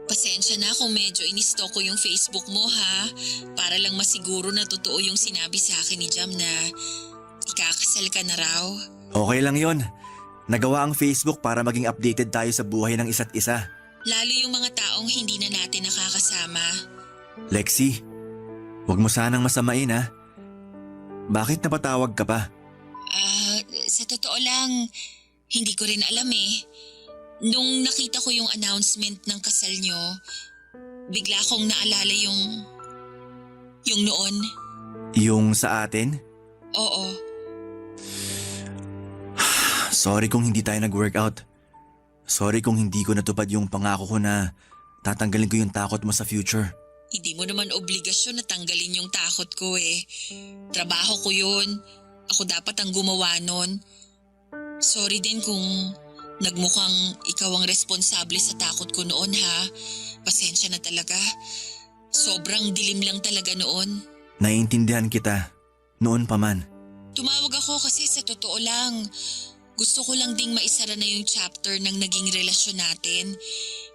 Pasensya na kung medyo inistalk ko yung Facebook mo ha. Para lang masiguro na totoo yung sinabi sa akin ni Jam na ikakasal ka na raw. Okay lang yon. Nagawa ang Facebook para maging updated tayo sa buhay ng isa't isa. Lalo yung mga taong hindi na natin nakakasama. Lexi, huwag mo sanang masamain ha. Bakit napatawag ka pa? Sa totoo lang, hindi ko rin alam eh. Nung nakita ko yung announcement ng kasal nyo, bigla kong naalala yung noon. Yung sa atin? Oo. Sorry kung hindi tayo nag-workout. Sorry kung hindi ko natupad yung pangako ko na tatanggalin ko yung takot mo sa future. Hindi mo naman obligasyon na tanggalin yung takot ko eh. Trabaho ko yun. Ako dapat ang gumawa nun. Sorry din kung nagmukhang ikaw ang responsable sa takot ko noon ha. Pasensya na talaga. Sobrang dilim lang talaga noon. Naiintindihan kita. Noon pa man. Tumawag ako kasi sa totoo lang. Gusto ko lang ding maisara na yung chapter ng naging relasyon natin.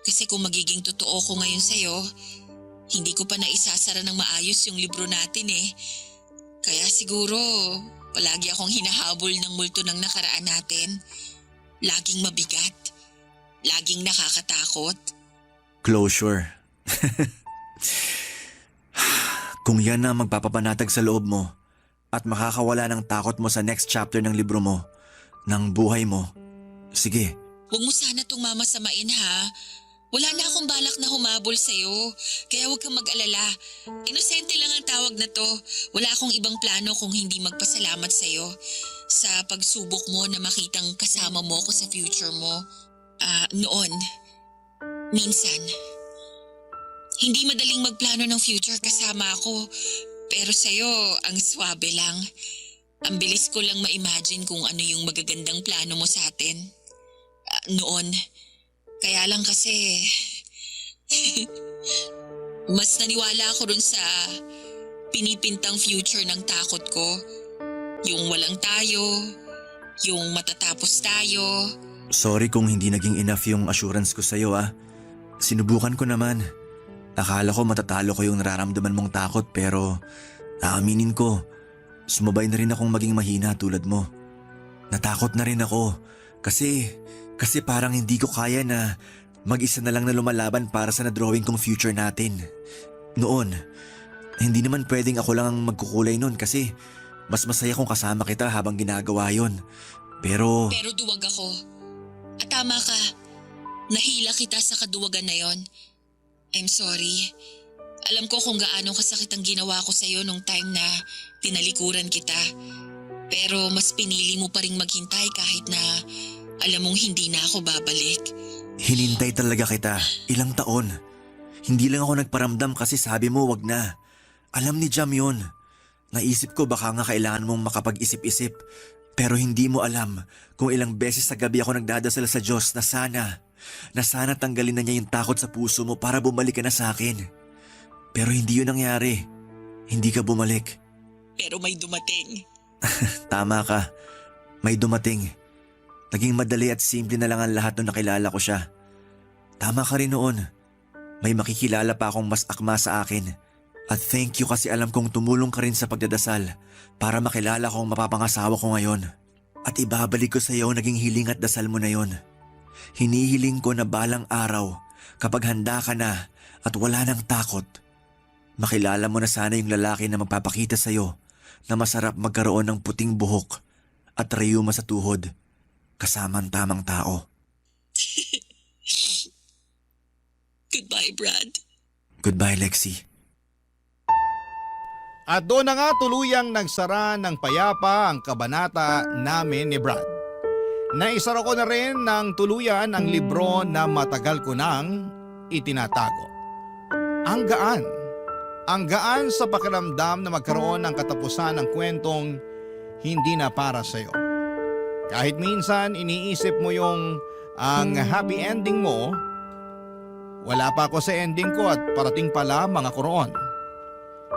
Kasi kung magiging totoo ko ngayon sa'yo, hindi ko pa naisasara ng maayos yung libro natin eh. Kaya siguro palagi akong hinahabol ng multo ng nakaraan natin. Laging mabigat. Laging nakakatakot. Closure. Kung yan na magpapapanatag sa loob mo at makakawala ng takot mo sa next chapter ng libro mo, ng buhay mo, sige. Huwag mo sana itong mamasamain ha. Wala na akong balak na humabol sa'yo, kaya huwag kang mag-alala. Inosente lang ang tawag na to. Wala akong ibang plano kung hindi magpasalamat sa'yo sa pagsubok mo na makitang kasama mo ko sa future mo. Noon, minsan. Hindi madaling magplano ng future kasama ako, pero sa'yo ang swabe lang. Ang bilis ko lang ma-imagine kung ano yung magagandang plano mo sa atin. Noon. Kaya lang kasi, mas naniwala ako dun sa pinipintang future ng takot ko. Yung walang tayo, yung matatapos tayo. Sorry kung hindi naging enough yung assurance ko sa'yo ah. Sinubukan ko naman. Akala ko matatalo ko yung nararamdaman mong takot pero aaminin ko, sumabay na rin akong maging mahina tulad mo. Natakot na rin ako kasi parang hindi ko kaya na mag-isa na lang na lumalaban para sa na-drawing kong future natin. Noon, hindi naman pwedeng ako lang ang magkukulay noon kasi Mas masaya kung kasama kita habang ginagawa yon. Pero Pero duwag ako. At tama ka. Nahila kita sa kaduwagan na yon. I'm sorry. Alam ko kung gaano kasakit ang ginawa ko sa'yo nung time na tinalikuran kita. Pero mas pinili mo pa ring maghintay kahit na alam mong hindi na ako babalik. hinintay talaga kita, ilang taon. Hindi lang ako nagparamdam kasi sabi mo wag na. Alam ni Jam yun. Naisip ko baka nga kailangan mong makapag-isip-isip. Pero hindi mo alam kung ilang beses sa gabi ako nagdadasal sa Diyos na sana tanggalin na niya yung takot sa puso mo para bumalik ka na sa akin. Pero hindi yun nangyari. Hindi ka bumalik. Pero may dumating. Tama ka. May dumating. Naging madali at simple na lang ang lahat nung nakilala ko siya. Tama ka rin noon. May makikilala pa akong mas akma sa akin. At thank you kasi alam kong tumulong ka rin sa pagdadasal para makilala ko ang mapapangasawa ko ngayon. At ibabalik ko sa iyo naging hiling at dasal mo na yon. Hinihiling ko na balang araw kapag handa ka na at wala nang takot, makilala mo na sana yung lalaki na magpapakita sa iyo na masarap magkaroon ng puting buhok at rayuma sa tuhod kasama ang tamang tao. Goodbye, Brad. Goodbye, Lexi. At doon na nga tuluyang nagsara ng payapa ang kabanata namin ni Brad. Naisara ko na rin ng tuluyan ang libro na matagal ko nang itinatago. Ang gaan. Ang gaan sa pakiramdam na magkaroon ng katapusan ng kwentong hindi na para sa'yo. Kahit minsan iniisip mo yung ang happy ending mo, wala pa ako sa ending ko at parating pala mga kuroon.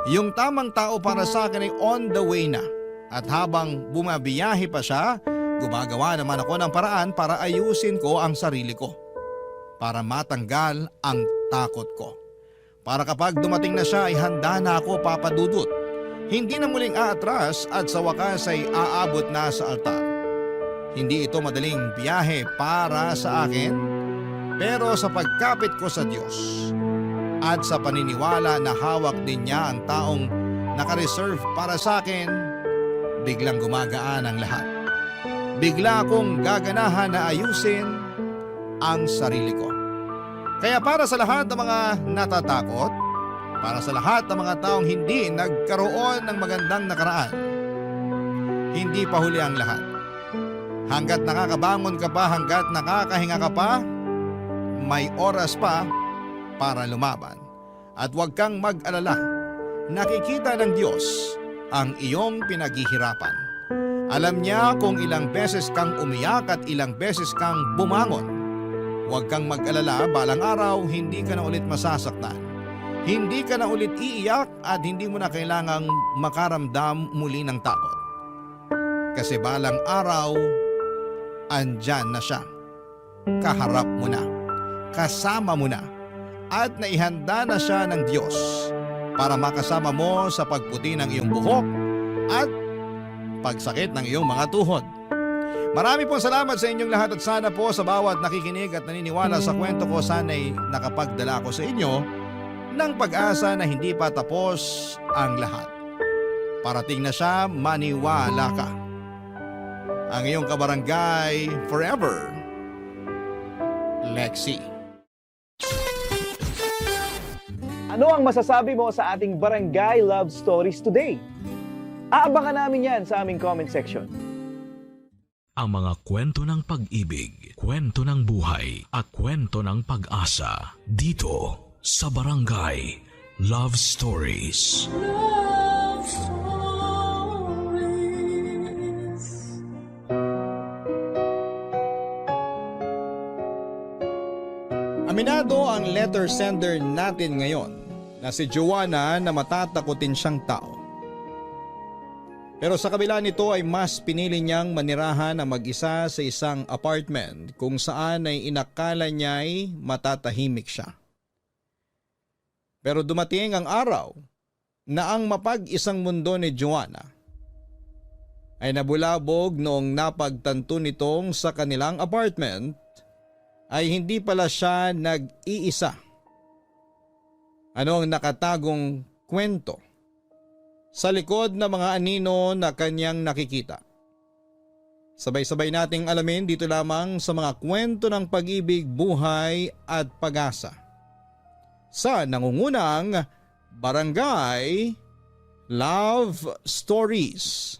Yung tamang tao para sa akin ay on the way na. At habang bumabiyahe pa siya, gumagawa naman ako ng paraan para ayusin ko ang sarili ko. Para matanggal ang takot ko. Para kapag dumating na siya ay handa na ako papadudot. Hindi na muling aatras at sa wakas ay aabot na sa altar. Hindi ito madaling biyahe para sa akin, pero sa pagkapit ko sa Diyos at sa paniniwala na hawak din niya ang taong nakareserve para sa akin, biglang gumagaan ang lahat. Bigla akong gaganahan na ayusin ang sarili ko. Kaya para sa lahat ng mga natatakot, para sa lahat ng mga taong hindi nagkaroon ng magandang nakaraan, hindi pa huli ang lahat. Hanggat nakakabangon ka pa, hanggat nakakahinga ka pa, may oras pa para lumaban. At huwag kang mag-alala, nakikita ng Diyos ang iyong pinaghihirapan. Alam niya kung ilang beses kang umiyak at ilang beses kang bumangon. Huwag kang mag-alala, balang araw hindi ka na ulit masasaktan. Hindi ka na ulit iiyak at hindi mo na kailangang makaramdam muli ng takot. Kasi balang araw, andyan na siya. Kaharap mo na, kasama mo na, at naihanda na siya ng Diyos para makasama mo sa pagputi ng iyong buhok at pagsakit ng iyong mga tuhod. Marami pong salamat sa inyong lahat at sana po sa bawat nakikinig at naniniwala sa kwento ko, sana'y nakapagdala ko sa inyo ng pag-asa na hindi pa tapos ang lahat. Parating na siya, maniwala ka. Ang iyong kabarangay forever, Lexi. Ano ang masasabi mo sa ating Barangay Love Stories today? Aabangan namin yan sa aming comment section. Ang mga kwento ng pag-ibig, kwento ng buhay, at kwento ng pag-asa dito sa Barangay Love Stories. Love Stories. Aminado ang letter sender natin ngayon na si Joanna na matatakotin siyang tao. Pero sa kabila nito ay mas pinili niyang manirahan na mag-isa sa isang apartment kung saan ay inakala niya ay matatahimik siya. Pero dumating ang araw na ang mapag-isang mundo ni Joanna ay nabulabog noong napagtanto nitong sa kanilang apartment ay hindi pala siya nag-iisa. Ano ang nakatagong kwento sa likod ng mga anino na kanyang nakikita. Sabay-sabay nating alamin dito lamang sa mga kwento ng pag-ibig, buhay at pag-asa sa nangungunang Barangay Love Stories.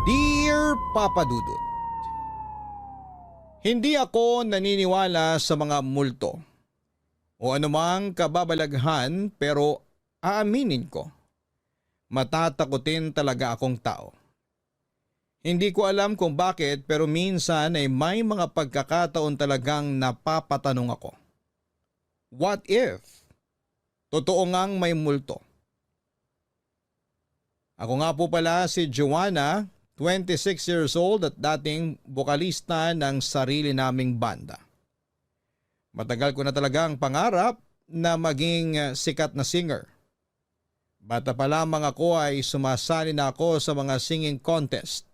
Dear Papa Dudut, hindi ako naniniwala sa mga multo o anumang kababalaghan, pero aaminin ko, matatakotin talaga akong tao. Hindi ko alam kung bakit, pero minsan ay may mga pagkakataon talagang napapatanong ako. What if totoo ngang may multo? Ako nga po pala si Joanna, 26 years old at dating bokalista ng sarili naming banda. Matagal ko na talagang pangarap na maging sikat na singer. Bata pa lamang ako ay sumasali na ako sa mga singing contest.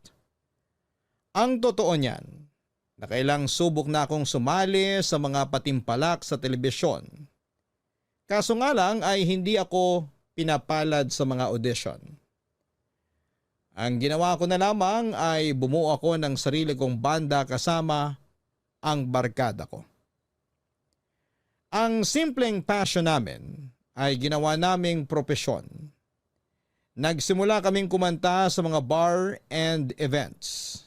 Ang totoo niyan, nakailang subok na akong sumali sa mga patimpalak sa telebisyon. Kaso nga lang ay hindi ako pinapalad sa mga audition. Ang ginawa ko na lamang ay bumuo ako ng sarili kong banda kasama ang barkada ko. Ang simpleng passion namin ay ginawa naming propesyon. Nagsimula kaming kumanta sa mga bar and events.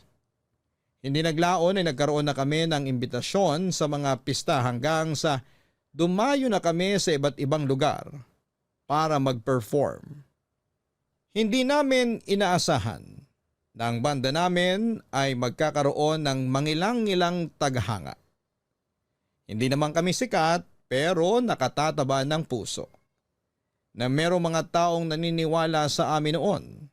Hindi naglaon ay nagkaroon na kami ng imbitasyon sa mga pista hanggang sa dumayo na kami sa iba't ibang lugar para mag-perform. Hindi namin inaasahan na ang banda namin ay magkakaroon ng mangilang-ilang tagahanga. Hindi naman kami sikat pero nakatataba ng puso na merong mga taong naniniwala sa amin noon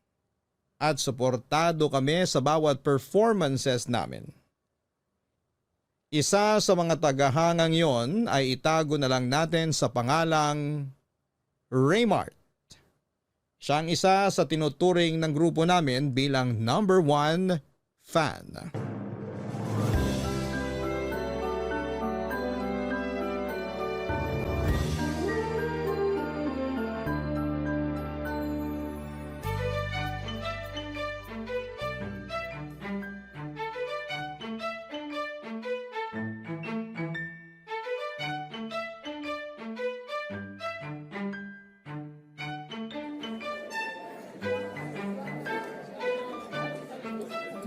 at suportado kami sa bawat performances namin. Isa sa mga tagahangang yon ay itago na lang natin sa pangalang Raymart. Siya ang isa sa tinuturing ng grupo namin bilang number 1 fan.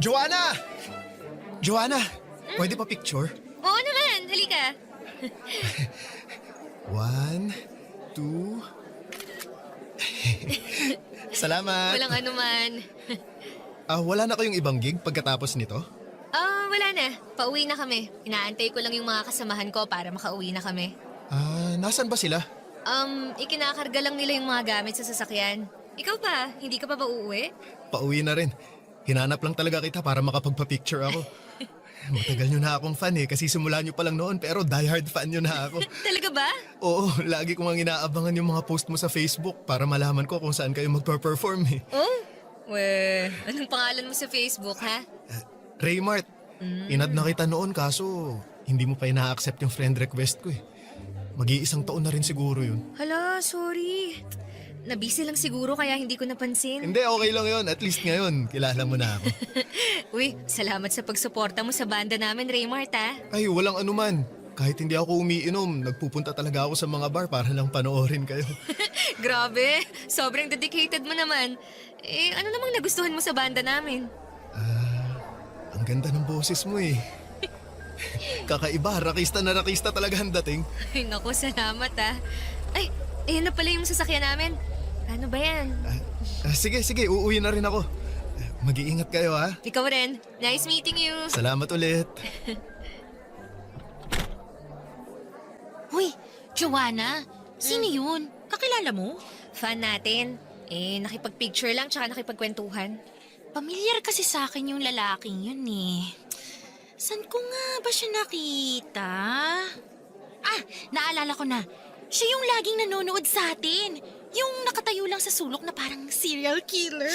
Joanna! Joanna, pwede pa picture? Oo naman, halika. 1, 2... Salamat! Walang anuman. Wala na kayong ibang gig pagkatapos nito? Wala na. Pauwi na kami. Inaantay ko lang yung mga kasamahan ko para makauwi na kami. Nasaan ba sila? Ikinakarga lang nila yung mga gamit sa sasakyan. Ikaw pa, hindi ka pa ba uuwi? Pauwi na rin. Hinanap lang talaga kita para makapagpa-picture ako. Matagal nyo na akong fan kasi simula nyo pa lang noon pero diehard fan nyo na ako. Talaga ba? Oo, lagi ko nga inaabangan yung mga post mo sa Facebook para malaman ko kung saan kayo magpa-perform Oh? Anong pangalan mo sa Facebook, ha? Raymart, inad na kita noon kaso hindi mo pa ina-accept yung friend request ko eh. Mag-iisang taon na rin siguro yun. Hala, sorry. Nabisi lang siguro kaya hindi ko napansin. Hindi, okay lang yun. At least ngayon, kilala mo na ako. Uy, salamat sa pagsuporta mo sa banda namin, Raymart, ha? Ay, walang anuman. Kahit hindi ako umiinom, nagpupunta talaga ako sa mga bar para lang panoorin kayo. Grabe, sobrang dedicated mo naman. Ano namang nagustuhan mo sa banda namin? Ang ganda ng boses mo eh. Kakaiba, rakista na rakista talaga ang dating. Ay, naku, salamat, ha? Ay, ayan na pala yung sasakyan namin. Ano ba yan? Sige, uuwi na rin ako. Mag-iingat kayo ha. Ikaw rin. Nice meeting you. Salamat ulit. Hoy, Joanna, sino yun? Kakilala mo? Fan natin. Nakipag-picture lang tsaka nakipagkwentuhan. Pamilyar kasi sa akin yung lalaking yun eh. San ko nga ba siya nakita? Naalala ko na. Siya yung laging nanonood sa atin. Yung nakatayo lang sa sulok na parang serial killer.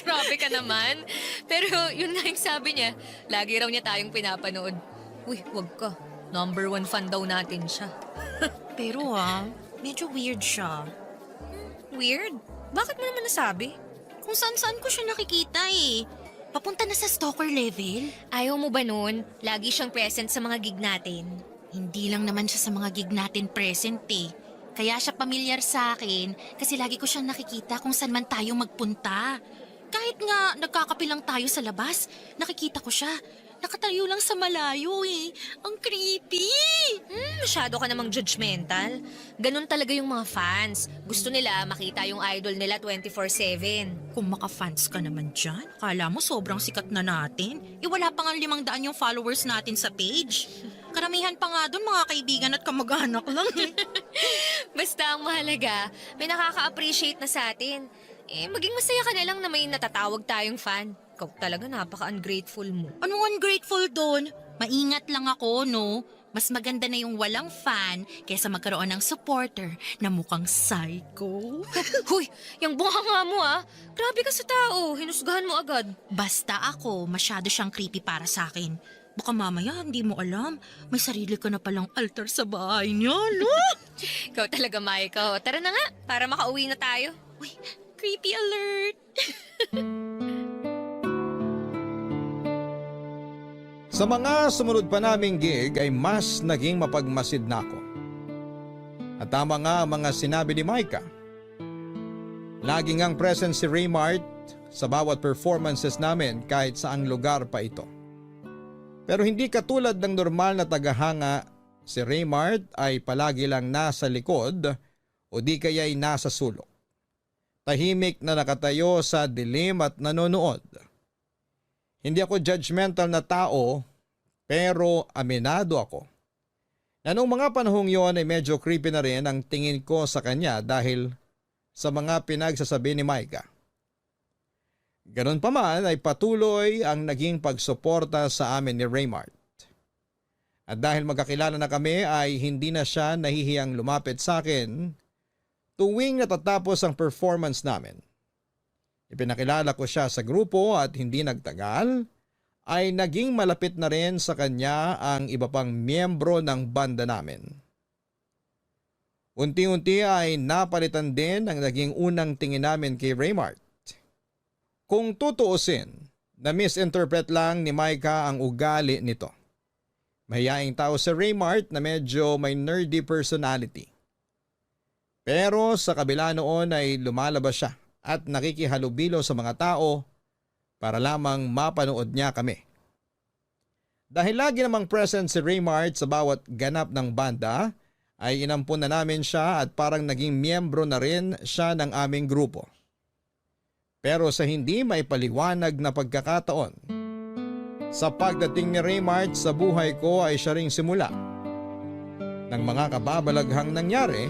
Grabe ka naman. Pero yun nga yung sabi niya. Lagi raw niya tayong pinapanood. Uy, wag ka. Number 1 fan daw natin siya. Pero Medyo weird siya. Weird? Bakit mo naman nasabi? Kung saan-saan ko siya nakikita eh. Papunta na sa stalker level. Ayaw mo ba nun? Lagi siyang present sa mga gig natin. Hindi lang naman siya sa mga gig natin present eh. Kaya siya pamilyar sa akin kasi lagi ko siyang nakikita kung saan man tayo magpunta. Kahit nga nagkakape lang tayo sa labas, nakikita ko siya. Nakatayo lang sa malayo eh. Ang creepy! Masyado ka namang judgmental. Ganun talaga yung mga fans. Gusto nila makita yung idol nila 24/7. Kung maka-fans ka naman dyan, akala mo sobrang sikat na natin. Wala pa nga 500 yung followers natin sa page. Karamihan pa nga doon mga kaibigan at kamag-anak lang. Basta ang mahalaga, may nakaka-appreciate na sa atin. Maging masaya ka na lang na may natatawag tayong fan. Ikaw talaga napaka-ungrateful mo. Anong ungrateful doon? Maingat lang ako, no? Mas maganda na yung walang fan kaysa magkaroon ng supporter na mukhang psycho. Huy, yung bunganga mo Grabe ka sa tao, hinusgahan mo agad. Basta ako, masyado siyang creepy para sa akin. Baka mamaya hindi mo alam, may sarili ka na palang altar sa bahay niya, no? Ikaw talaga, Maiko. Tara na nga, para makauwi na tayo. Uy, creepy alert! Sa mga sumunod pa naming gig ay mas naging mapagmasid na ako. At tama nga ang mga sinabi ni Micah. Lagi ngang present si Raymart sa bawat performances namin kahit saang lugar pa ito. Pero hindi katulad ng normal na tagahanga, si Raymart ay palagi lang nasa likod o di kaya'y nasa sulok. Tahimik na nakatayo sa dilim at nanonood. Hindi ako judgmental na tao pero aminado ako. Na noong mga panahong yon ay medyo creepy na rin ang tingin ko sa kanya dahil sa mga pinagsasabi ni Micah. Ganon pa man ay patuloy ang naging pagsuporta sa amin ni Raymart. At dahil magkakilala na kami ay hindi na siya nahihiyang lumapit sa akin tuwing natatapos ang performance namin. Ipinakilala ko siya sa grupo at hindi nagtagal ay naging malapit na rin sa kanya ang iba pang miyembro ng banda namin. Unti-unti ay napalitan din ang naging unang tingin namin kay Raymart. Kung tutuusin, na-misinterpret lang ni Micah ang ugali nito. Mahiyaing tao si Raymart na medyo may nerdy personality. Pero sa kabila noon ay lumalabas siya at nakikihalubilo sa mga tao para lamang mapanood niya kami. Dahil lagi namang present si Raymart sa bawat ganap ng banda, ay inampun na namin siya at parang naging miyembro na rin siya ng aming grupo. Pero sa hindi maipaliwanag na pagkakataon, sa pagdating ni Raymart sa buhay ko ay siya ring simula ng mga kababalaghang nangyari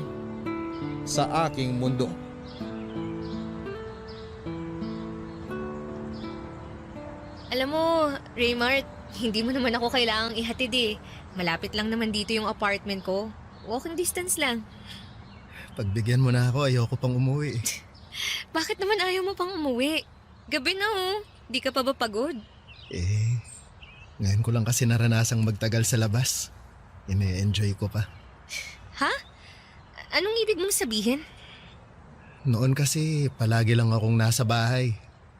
sa aking mundo. Alam mo, Raymart, hindi mo naman ako kailangang ihatid eh. Malapit lang naman dito yung apartment ko. Walking distance lang. Pagbigyan mo na ako, ayoko pang umuwi. Bakit naman ayaw mo pang umuwi? Gabi na Di ka pa ba pagod? Ngayon ko lang kasi naranasang magtagal sa labas. Ine-enjoy ko pa. Ha? Anong ibig mong sabihin? Noon kasi palagi lang akong nasa bahay.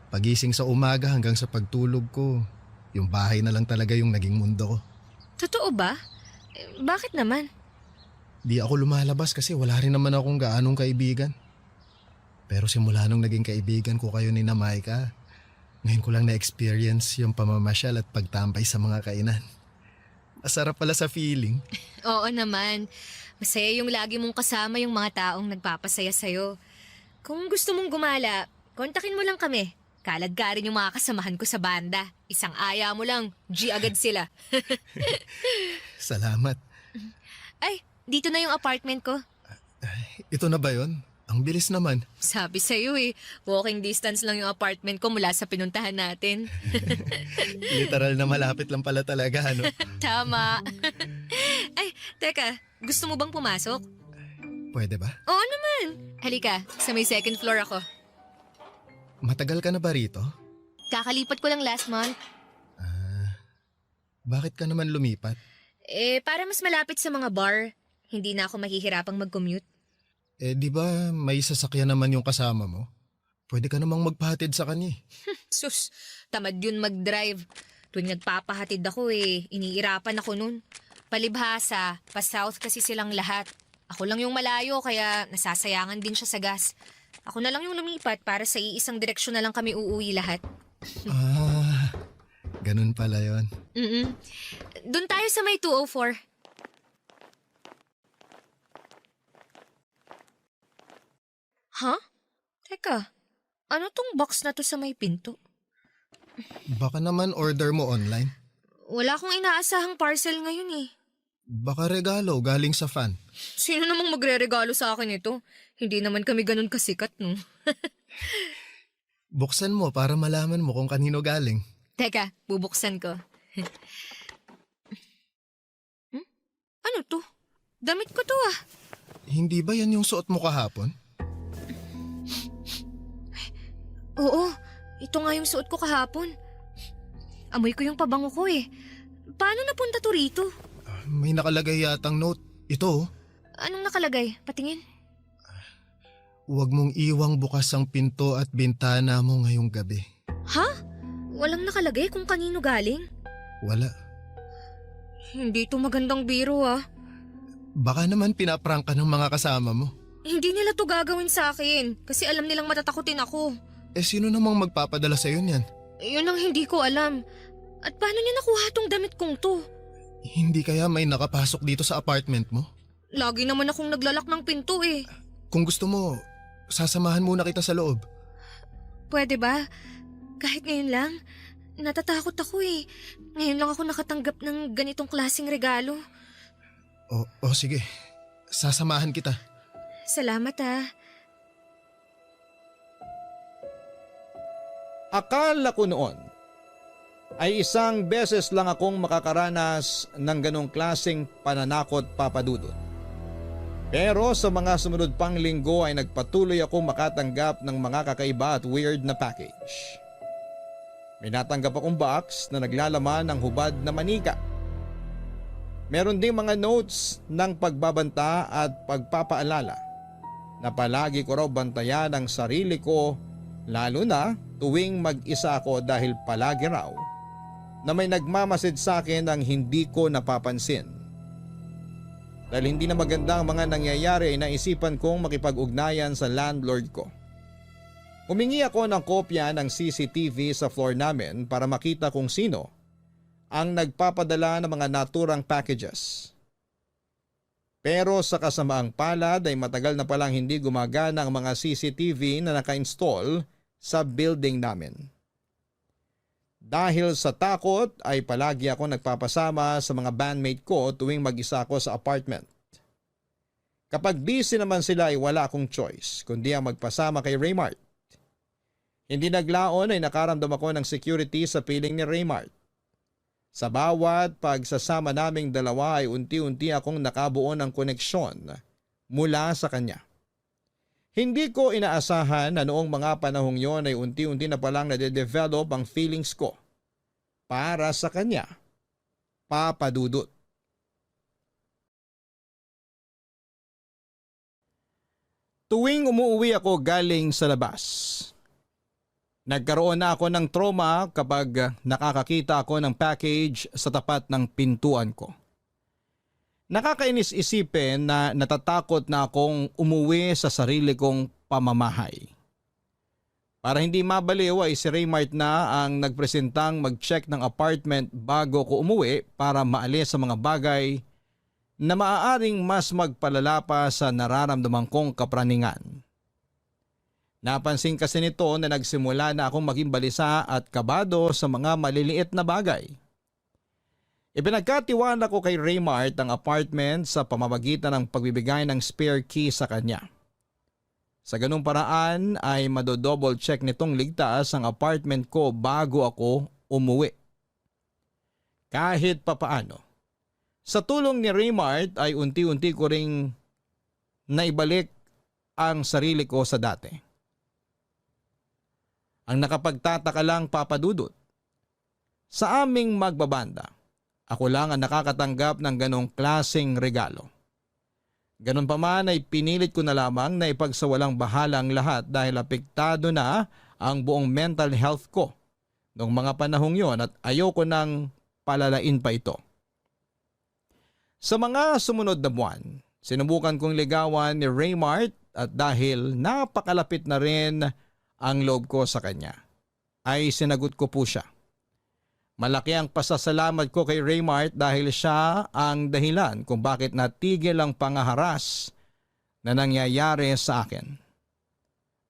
Pagising sa umaga hanggang sa pagtulog ko, yung bahay na lang talaga yung naging mundo ko. Totoo ba? Bakit naman? Di ako lumalabas kasi wala rin naman akong gaanong kaibigan. Pero simula nung naging kaibigan ko kayo ni Micah, ngayon ko lang na-experience yung pamamasyal at pagtampay sa mga kainan. Masarap pala sa feeling. Oo naman. Masaya yung lagi mong kasama yung mga taong nagpapasaya sa'yo. Kung gusto mong gumala, kontakin mo lang kami. Kaladkarin yung mga kasamahan ko sa banda. Isang aya mo lang, G agad sila. Salamat. Ay, dito na yung apartment ko. Ito na ba yon? Ang bilis naman. Sabi sa'yo walking distance lang yung apartment ko mula sa pinuntahan natin. Literal na malapit lang pala talaga, ano? Tama. Ay, teka, gusto mo bang pumasok? Pwede ba? Oo naman. Halika, sa may second floor ako. Matagal ka na ba rito? Kakalipat ko lang last month. Bakit ka naman lumipat? Para mas malapit sa mga bar. Hindi na ako mahihirapang mag-commute. Di ba may sasakyan naman yung kasama mo? Pwede ka namang magpahatid sa kanya eh. Sus, tamad yun mag-drive. Tuwing nagpapahatid ako iniirapan ako nun. Palibhasa, pa-south kasi silang lahat. Ako lang yung malayo kaya nasasayangan din siya sa gas. Ako na lang yung lumipat para sa iisang direksyon na lang kami uuwi lahat. Ganun pala yon. Doon tayo sa may 204. Huh? Teka, ano tong box na to sa may pinto? Baka naman order mo online. Wala akong inaasahang parcel ngayon eh. Baka regalo galing sa fan. Sino namang magre-regalo sa akin ito? Hindi naman kami ganun kasikat, no? Buksan mo para malaman mo kung kanino galing. Teka, bubuksan ko. Ano to? Damit ko to ah. Hindi ba yan yung suot mo kahapon? Oo, ito nga yung suot ko kahapon. Amoy ko yung pabango ko eh. Paano napunta to rito? May nakalagay yatang note. Ito oh. Anong nakalagay? Patingin. Huwag mong iwang bukas ang pinto at bintana mo ngayong gabi. Ha? Walang nakalagay kung kanino galing? Wala. Hindi to magandang biro ah. Baka naman pinaprank ka ng mga kasama mo. Hindi nila to gagawin sa akin kasi alam nilang matatakutin ako. Sino namang magpapadala sa'yo niyan? Yun ang hindi ko alam. At paano niya nakuha tong damit kong to? Hindi kaya may nakapasok dito sa apartment mo? Lagi naman akong naglalak ng pinto eh. Kung gusto mo, sasamahan muna kita sa loob. Pwede ba? Kahit ngayon lang. Natatakot ako eh. Ngayon lang ako nakatanggap ng ganitong klaseng regalo. O sige, sasamahan kita. Salamat ah. Akala ko noon ay isang beses lang akong makakaranas ng ganong klaseng pananakot, Papa Dudut. Pero sa mga sumunod pang linggo ay nagpatuloy akong makatanggap ng mga kakaiba at weird na package. May natanggap akong box na naglalaman ng hubad na manika. Meron ding mga notes ng pagbabanta at pagpapaalala na palagi ko raw bantayan ang sarili ko, lalo na tuwing mag-isa ako dahil palagi raw na may nagmamasid sa akin ang hindi ko napapansin. Dahil hindi na maganda ang mga nangyayari ay naisipan kong makipag-ugnayan sa landlord ko. Humingi ako ng kopya ng CCTV sa floor namin para makita kung sino ang nagpapadala ng mga naturang packages. Pero sa kasamaang palad ay matagal na palang hindi gumagana ang mga CCTV na naka-install sa building namin. Dahil sa takot ay palagi ako nagpapasama sa mga bandmate ko tuwing mag-isa ako sa apartment. Kapag busy naman sila ay wala akong choice kundi ang magpasama kay Raymart. Hindi naglaon ay nakaramdam ako ng security sa piling ni Raymart. Sa bawat pagsasama naming dalawa ay unti-unti akong nakabuo ng koneksyon mula sa kanya. Hindi ko inaasahan na noong mga panahong yon ay unti-unti na palang nade-develop ang feelings ko para sa kanya, Papa Dudut. Tuwing umuwi ako galing sa labas, nagkaroon na ako ng trauma kapag nakakakita ako ng package sa tapat ng pintuan ko. Nakakainis isipin na natatakot na akong umuwi sa sarili kong pamamahay. Para hindi mabaliw ay si Raymart na ang nagpresentang mag-check ng apartment bago ko umuwi para maalis sa mga bagay na maaaring mas magpalala pa sa nararamdaman kong kapraningan. Napansin kasi nito na nagsimula na akong maging balisa at kabado sa mga maliliit na bagay. Ipinagkatiwala ko kay Raymart ang apartment sa pamamagitan ng pagbibigay ng spare key sa kanya. Sa ganung paraan ay madodouble check nitong ligtas ang apartment ko bago ako umuwi. Kahit papaano, sa tulong ni Raymart ay unti-unti ko ring naibalik ang sarili ko sa dati. Ang nakapagtataka lang, Papa Dudut, sa aming magbabanda, ako lang ang nakakatanggap ng ganong klaseng regalo. Ganun pa man ay pinilit ko na lamang na ipagsawalang bahala ang lahat dahil apektado na ang buong mental health ko noong mga panahong yon at ayoko nang palalain pa ito. Sa mga sumunod na buwan, sinubukan kong ligawan ni Raymart at dahil napakalapit na rin ang loob ko sa kanya, ay sinagot ko po siya. Malaki ang pasasalamat ko kay Raymart dahil siya ang dahilan kung bakit natigil ang pangaharas na nangyayari sa akin.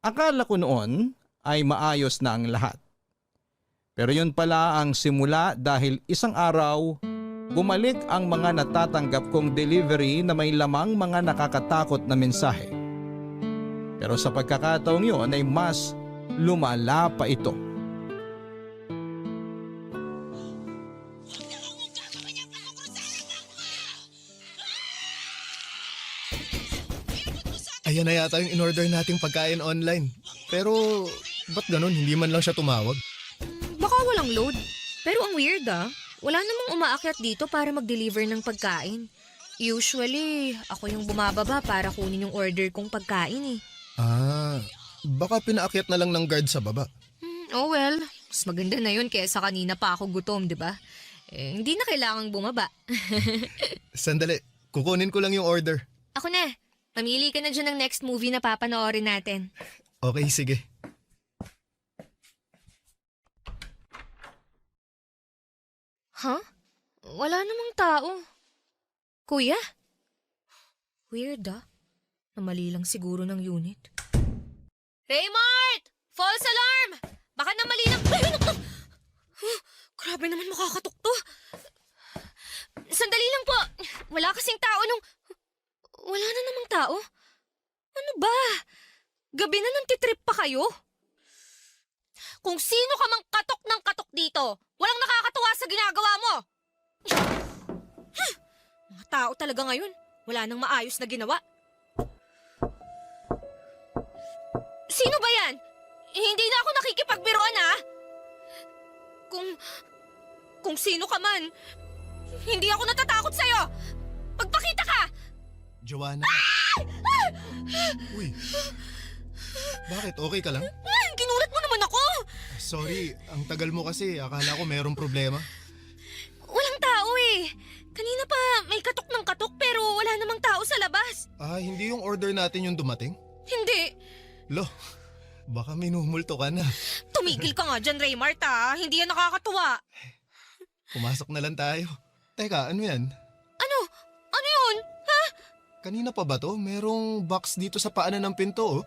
Akala ko noon ay maayos na ang lahat. Pero yun pala ang simula dahil isang araw, bumalik ang mga natatanggap kong delivery na may lamang mga nakakatakot na mensahe. Pero sa pagkakataong yun ay mas lumala pa ito. Ayan na yata yung in-order nating pagkain online. Pero ba't ganun? Hindi man lang siya tumawag. Baka walang load. Pero ang weird wala namang umaakyat dito para mag-deliver ng pagkain. Usually, ako yung bumababa para kunin yung order kong pagkain Baka pinaakyat na lang ng guard sa baba. Oh well, mas maganda na yun kaysa kanina pa ako gutom, di ba? Hindi na kailangang bumaba. Sandali, kukunin ko lang yung order. Ako na. Mamili ka na dyan ng next movie na papanoorin natin. Okay, sige. Huh? Wala namang tao. Kuya? Weird na mali lang siguro ng unit. Raymart! False alarm! Baka na mali lang... Ay, naku! Grabe naman makakatok to. Sandali lang po. Wala kasing tao nung... Wala na namang tao. Ano ba? Gabi na nang titrip pa kayo? Kung sino ka mang katok ng katok dito, walang nakakatuwa sa ginagawa mo. Mga tao talaga ngayon. Wala nang maayos na ginawa. Sino ba yan? Hindi na ako nakikipagbiruan Kung sino ka man, hindi ako natatakot sa'yo. Magpakita ka! Joanna. Uy. Bakit? Okay ka lang? Ginulat mo naman ako! Sorry, ang tagal mo kasi. Akala ko mayroong problema. Walang tao Kanina pa may katok ng katok pero wala namang tao sa labas. Hindi yung order natin yung dumating? Hindi. Lo, baka minumulto ka na. Tumigil ka nga dyan, Raymart Hindi yan nakakatuwa. Pumasok na lang tayo. Teka, ano yan? Ano? Ano yun? Kanina pa ba to? Merong box dito sa paanan ng pinto,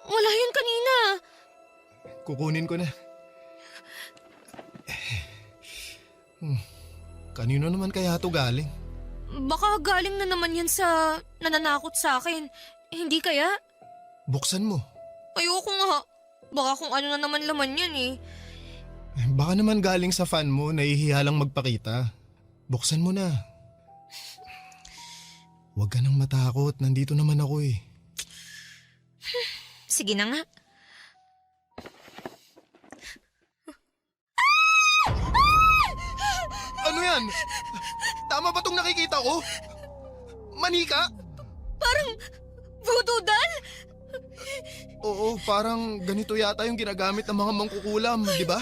Wala yun kanina. Kukunin ko na. Kanino naman kaya to galing? Baka galing na naman yan sa nananakot sa akin. Hindi kaya? Buksan mo. Ayoko nga. Baka kung ano na naman laman yan Baka naman galing sa fan mo, nahihiya lang magpakita. Buksan mo na. Huwag ka nang matakot, nandito naman ako Sige na nga. Ano yan? Tama ba tong nakikita ko? Manika? Parang voodoo doll? Oo, parang ganito yata yung ginagamit ng mga mangkukulam, di ba?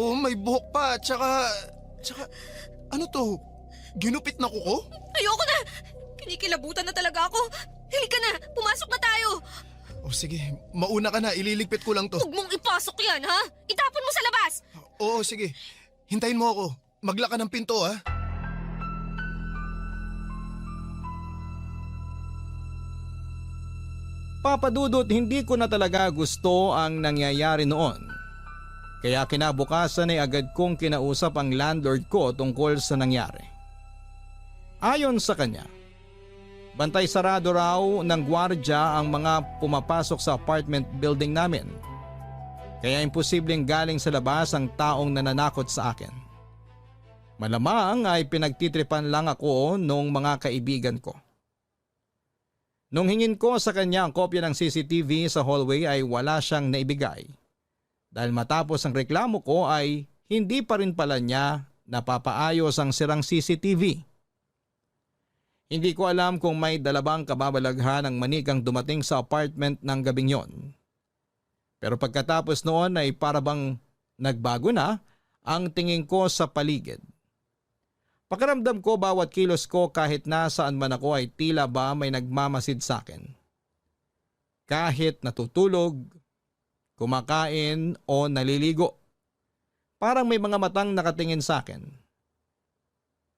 Oo, may buhok pa, tsaka ano to? Ginupit na kuko? Ayoko na! Kinikilabutan na talaga ako. Halika na, pumasok na tayo. O sige, mauna ka na, ililigpit ko lang to. Huwag mong ipasok yan, Itapon mo sa labas. Oo, sige. Hintayin mo ako. Maglaka ng pinto, Papadudot, hindi ko na talaga gusto ang nangyayari noon. Kaya kinabukasan ay agad kong kinausap ang landlord ko tungkol sa nangyari. Ayon sa kanya, bantay sarado raw ng gwardya ang mga pumapasok sa apartment building namin. Kaya imposibleng galing sa labas ang taong nananakot sa akin. Malamang ay pinagtitripan lang ako nung mga kaibigan ko. Nung hingin ko sa kanya ang kopya ng CCTV sa hallway ay wala siyang naibigay. Dahil matapos ang reklamo ko ay hindi pa rin pala niya napapaayos ang sirang CCTV. Hindi ko alam kung may dalabang kababalaghan ang manikang dumating sa apartment ng gabing yon. Pero pagkatapos noon ay parabang nagbago na ang tingin ko sa paligid. Pakiramdam ko bawat kilos ko kahit nasaan man ako ay tila ba may nagmamasid sa akin. Kahit natutulog, kumakain o naliligo. Parang may mga matang nakatingin sa akin.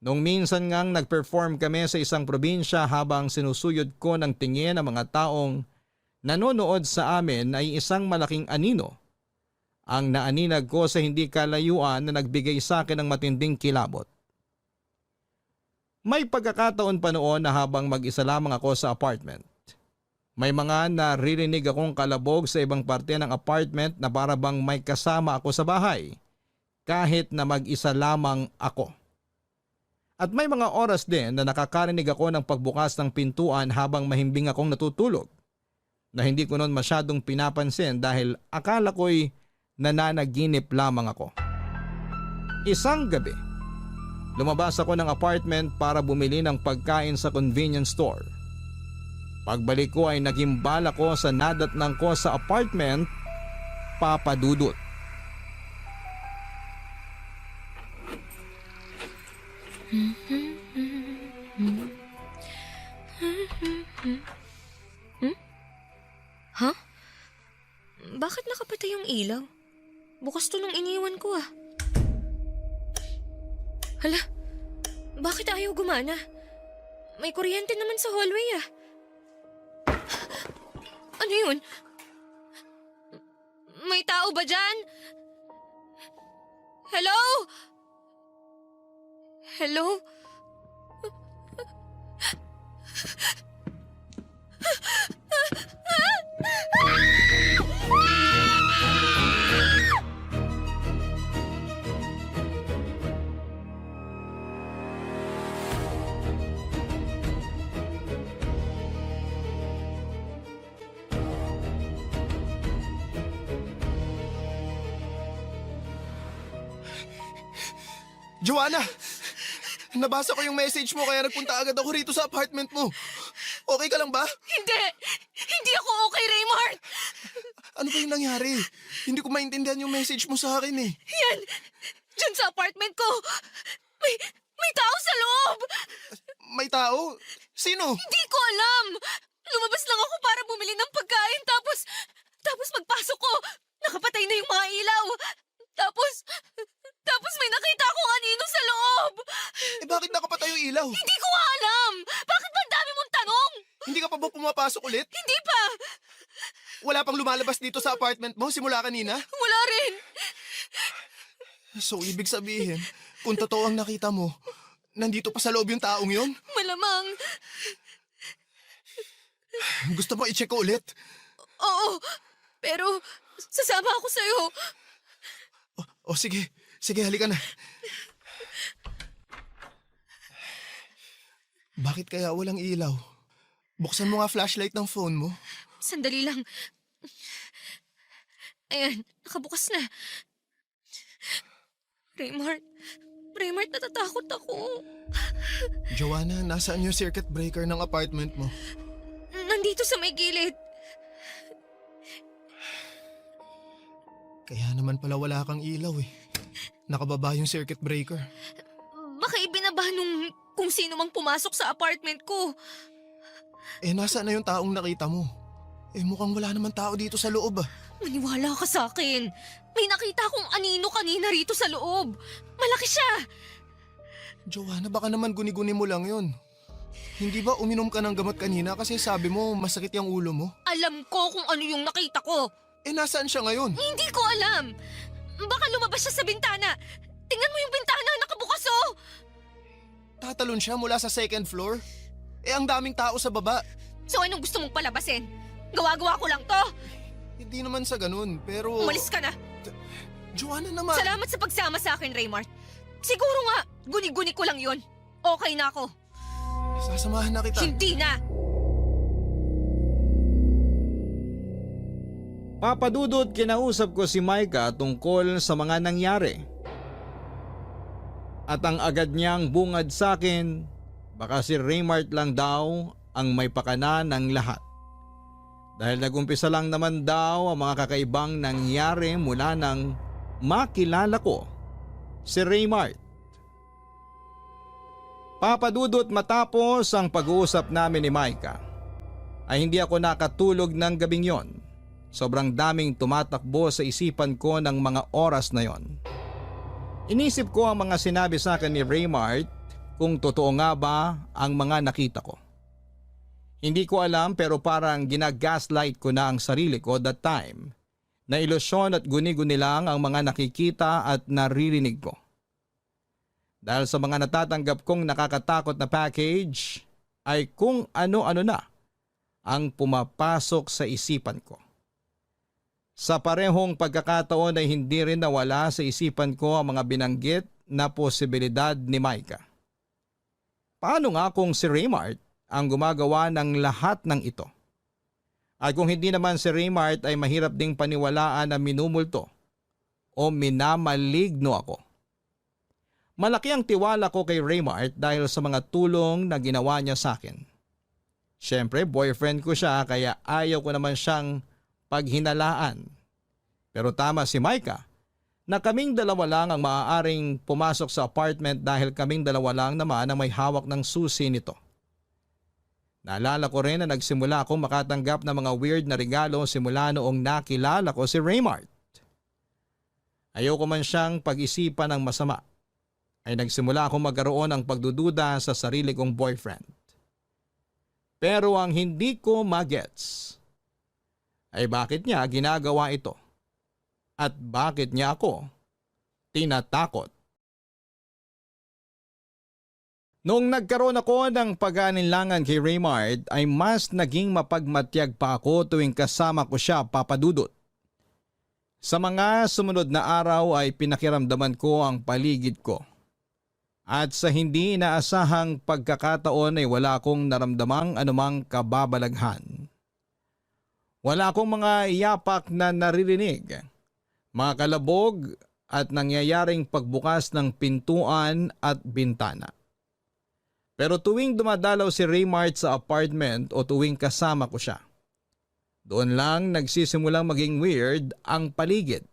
Nung minsan ngang nag-perform kami sa isang probinsya habang sinusuyod ko ng tingin ng mga taong nanonood sa amin ay isang malaking anino. Ang naaninag ko sa hindi kalayuan na nagbigay sa akin ng matinding kilabot. May pagkakataon pa noon na habang mag-isa lamang ako sa apartment. May mga naririnig akong kalabog sa ibang parte ng apartment na para bang may kasama ako sa bahay kahit na mag-isa lamang ako. At may mga oras din na nakakarinig ako ng pagbukas ng pintuan habang mahimbing akong natutulog na hindi ko noon masyadong pinapansin dahil akala ko'y nananaginip lamang ako. Isang gabi, lumabas ako ng apartment para bumili ng pagkain sa convenience store. Pagbalik ko ay naging bala ko sa nadatnang ko sa apartment, papadudot. Huh? Bakit nakapatay yung ilaw? Bukas to nung iniwan ko ah. Hala, bakit ayaw gumana? May kuryente naman sa hallway ah. Ano yun? May tao ba dyan? Hello? Hello? Joanna! Nabasa ko yung message mo kaya nagpunta agad ako rito sa apartment mo. Okay ka lang ba? Hindi! Hindi ako okay, Raymart! Ano ba yung nangyari? Hindi ko maintindihan yung message mo sa akin eh. Yan! Diyan sa apartment ko! May tao sa loob! May tao? Sino? Hindi ko alam! Lumabas lang ako para bumili ng pagkain tapos magpasok ko. Nakapatay na yung mga ilaw. Tapos may nakita akong anino sa loob. Eh bakit nakapatay yung ilaw? Hindi ko nga alam. Bakit ba ang dami mong tanong? Hindi ka pa ba pumapasok ulit? Hindi pa. Wala pang lumalabas dito sa apartment mo simula kanina? Wala rin. So ibig sabihin, kung totoo ang nakita mo, nandito pa sa loob yung taong yon? Malamang. Gusto mo i-check ko ulit? Oo. Pero sasama ako sa'yo. O sige, halika na. Bakit kaya walang ilaw? Buksan mo nga flashlight ng phone mo. Sandali lang. Ayan, nakabukas na. Raymart, natatakot ako. Joanna, nasaan yung circuit breaker ng apartment mo? Nandito sa may gilid. Kaya naman pala wala kang ilaw eh. Nakababa yung circuit breaker. Baka ibinaba nung kung sino mang pumasok sa apartment ko. Eh nasaan na yung taong nakita mo? Eh mukhang wala naman tao dito sa loob ah. Maniwala ka sa akin. May nakita akong anino kanina rito sa loob. Malaki siya. Joanna, baka naman guni-guni mo lang yun. Hindi ba uminom ka ng gamot kanina kasi sabi mo masakit yung ulo mo? Alam ko kung ano yung nakita ko. Eh nasaan siya ngayon? Hindi ko alam. Baka lumabas siya sa bintana. Tingnan mo yung bintana, nakabukas oh. Tatalon siya mula sa second floor? Eh ang daming tao sa baba. So anong gusto mong palabasin? Gawa-gawa ko lang to. Hindi naman sa ganun, pero... Umalis ka na. Joanna naman. Salamat sa pagsama sa akin, Raymart. Siguro nga, guni-guni ko lang yun. Okay na ako. Sasamahan na kita. Hindi na. Papadudot, kinausap ko si Micah tungkol sa mga nangyari. At ang agad niyang bungad sa akin, Baka si Raymart lang daw ang may pakana ng lahat. Dahil nagumpisa lang naman daw ang mga kakaibang nangyari mula nang makilala ko si Raymart. Papadudot, matapos ang pag-uusap namin ni Micah ay hindi ako nakatulog ng gabing yon. Sobrang daming tumatakbo sa isipan ko ng mga oras na yon. Inisip ko ang mga sinabi sa akin ni Raymart kung totoo nga ba ang mga nakita ko. Hindi ko alam, pero parang ginagaslight ko na ang sarili ko that time na ilusyon at guni-guni lang ang mga nakikita at naririnig ko. Dahil sa mga natatanggap kong nakakatakot na package ay kung ano-ano na ang pumapasok sa isipan ko. Sa parehong pagkakataon ay hindi rin nawala sa isipan ko ang mga binanggit na posibilidad ni Micah. Paano nga kung si Raymart ang gumagawa ng lahat ng ito? At kung hindi naman si Raymart ay mahirap ding paniwalaan na minumulto o minamaligno ako. Malaki ang tiwala ko kay Raymart dahil sa mga tulong na ginawa niya sa akin. Siyempre, boyfriend ko siya kaya ayaw ko naman siyang paghinalaan. Pero tama si Micah na kaming dalawa lang ang maaaring pumasok sa apartment dahil kaming dalawa lang naman ang may hawak ng susi nito. Naalala ko rin na nagsimula akong makatanggap ng mga weird na regalo simula noong nakilala ko si Raymart. Ayoko man siyang pag-isipan ng masama, ay nagsimula akong magkaroon ng pagdududa sa sarili kong boyfriend. Pero ang hindi ko magets ay bakit niya ginagawa ito at bakit niya ako tinatakot. Noong nagkaroon ako ng pag-aalinlangan kay Raymart ay mas naging mapagmatyag pa ako tuwing kasama ko siya, papadudot. Sa mga sumunod na araw ay pinakiramdaman ko ang paligid ko. At sa hindi inaasahang pagkakataon ay wala akong naramdamang anumang kababalaghan. Wala akong mga iyapak na naririnig, mga kalabog at nangyayaring pagbukas ng pintuan at bintana. Pero tuwing dumadalaw si Raymart sa apartment o tuwing kasama ko siya, doon lang nagsisimulang maging weird ang paligid.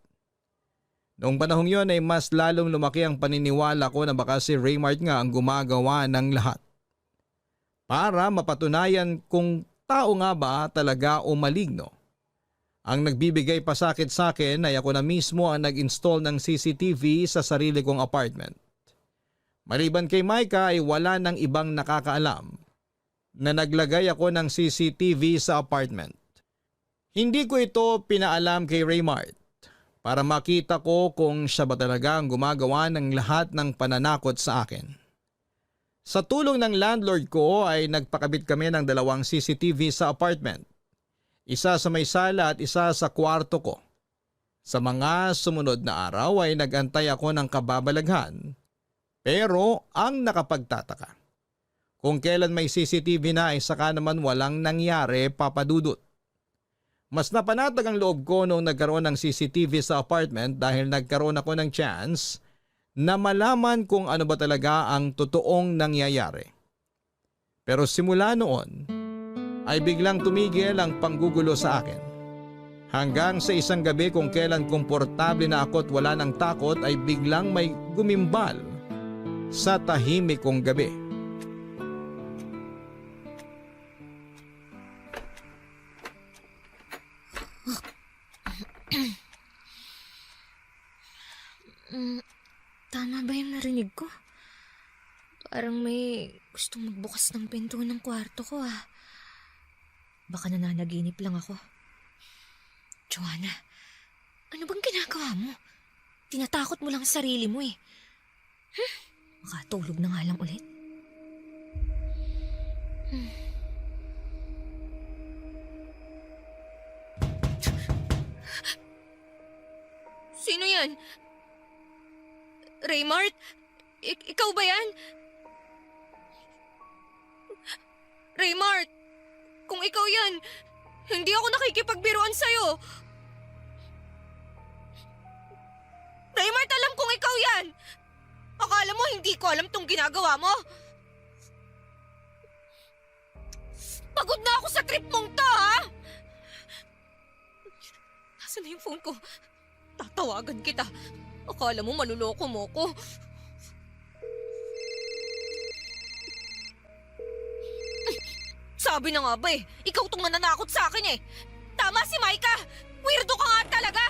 Noong panahong yon ay mas lalong lumaki ang paniniwala ko na baka si Raymart nga ang gumagawa ng lahat. Para mapatunayan kung tao nga ba talaga o maligno. Ang nagbibigay pasakit sa akin ay ako na mismo ang nag-install ng CCTV sa sarili kong apartment. Maliban kay Micah ay wala nang ibang nakakaalam na naglagay ako ng CCTV sa apartment. Hindi ko ito pinaalam kay Raymart para makita ko kung siya ba talaga ang gumagawa ng lahat ng pananakot sa akin. Sa tulong ng landlord ko ay nagpakabit kami ng 2 CCTV sa apartment. Isa sa may sala at isa sa kwarto ko. Sa mga sumunod na araw ay nagantay ako ng kababalaghan. Pero ang nakapagtataka, kung kailan may CCTV na ay saka naman walang nangyari, papadudot. Mas napanatag ang loob ko noong nagkaroon ng CCTV sa apartment dahil nagkaroon ako ng chance na malaman kung ano ba talaga ang totoong nangyayari. Pero simula noon ay biglang tumigil ang panggugulo sa akin. Hanggang sa isang gabi kung kailan komportable na ako at wala ng takot ay biglang may gumimbal sa tahimik kong gabi. Tama ba yung narinig ko? Parang may gustong magbukas ng pinto ng kwarto ko ah. Baka nananaginip lang ako. Joanna, ano bang ginagawa mo? Tinatakot mo lang ang sarili mo eh. Makatulog na nga lang ulit. Sino yan? Raymart? Ikaw ba yan? Raymart, kung ikaw yan, hindi ako nakikipagbiruan sa'yo. Raymart, alam kong ikaw yan. Akala mo hindi ko alam tong ginagawa mo? Pagod na ako sa trip mong to, ha? Nasaan na yung phone ko? Tatawagan kita. Akala mo maluloko mo ko. Sabi na nga ba eh, ikaw tong nananakot sa akin eh. Tama si Maika! Weirdo ka nga talaga!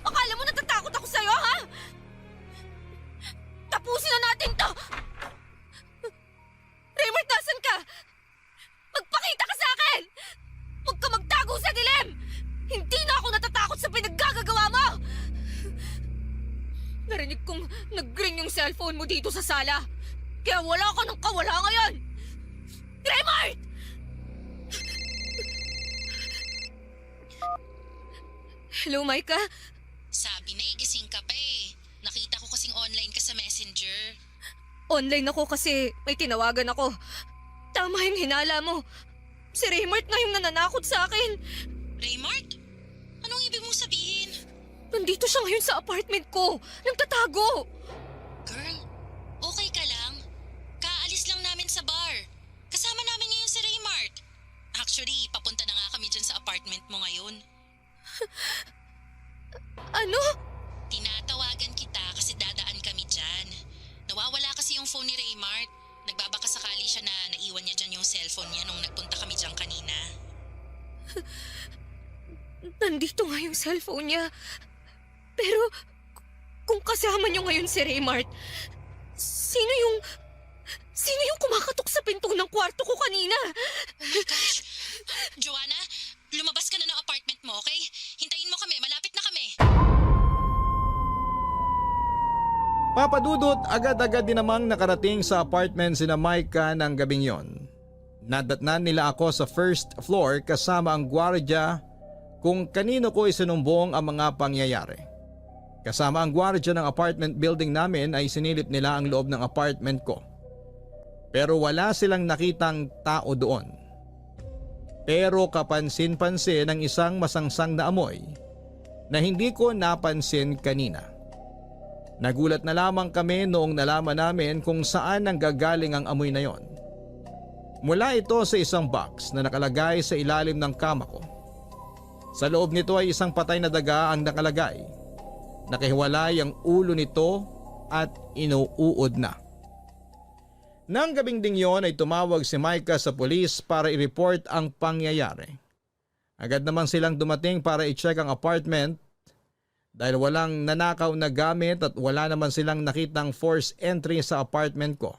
Akala mo natatakot ako sa'yo, ha? Tapusin na natin to! Raymond, nasan ka? Magpakita ka sa akin! Huwag ka magtago sa dilim! Hindi na ako natatakot sa pinaggagawa mo! Narinig kong nag-ring yung cellphone mo dito sa sala. Kaya wala ka ng kawala ngayon! Raymond! Hello, Maika? Sabi na gising ka pa eh. Nakita ko kasing online ka sa Messenger. Online ako kasi may tinawagan ako. Tama yung hinala mo. Si Raymart nga yung nananakot sa akin. Raymart? Anong ibig mong sabihin? Nandito siya ngayon sa apartment ko. Nagtatago. Girl, okay ka lang? Kaalis lang namin sa bar. Kasama namin ngayon si Raymart. Actually, papunta na nga kami dyan sa apartment mo ngayon. Ano? Tinatawagan kita kasi dadaan kami dyan. Nawawala kasi yung phone ni Raymart. Nagbabaka sakali siya na naiwan niya dyan yung cellphone niya nung nagpunta kami dyan kanina. Nandito nga yung cellphone niya. Pero kung kasama niyo ngayon si Raymart, sino yung kumakatok sa pinto ng kwarto ko kanina? Oh my gosh! Joanna, lumabas ka na ng apartment mo, okay? Hintayin mo kami, malapit na kami. Papadudot, agad-agad din namang nakarating sa apartment sina Maika ng gabing yon. Nadatnan nila ako sa first floor kasama ang gwardya kung kanino ko isinumbong ang mga pangyayari. Kasama ang gwardya ng apartment building namin ay sinilip nila ang loob ng apartment ko. Pero wala silang nakitang tao doon. Pero kapansin-pansin ang isang masangsang na amoy na hindi ko napansin kanina. Nagulat na lamang kami noong nalaman namin kung saan nanggagaling ang amoy na yon. Mula ito sa isang box na nakalagay sa ilalim ng kama ko. Sa loob nito ay isang patay na daga ang nakalagay. Nakahiwalay ang ulo nito at inuuod na. Nang gabing ding yon ay tumawag si Maika sa pulis para i-report ang pangyayari. Agad naman silang dumating para i-check ang apartment dahil walang nanakaw na gamit at wala naman silang nakitang forced entry sa apartment ko.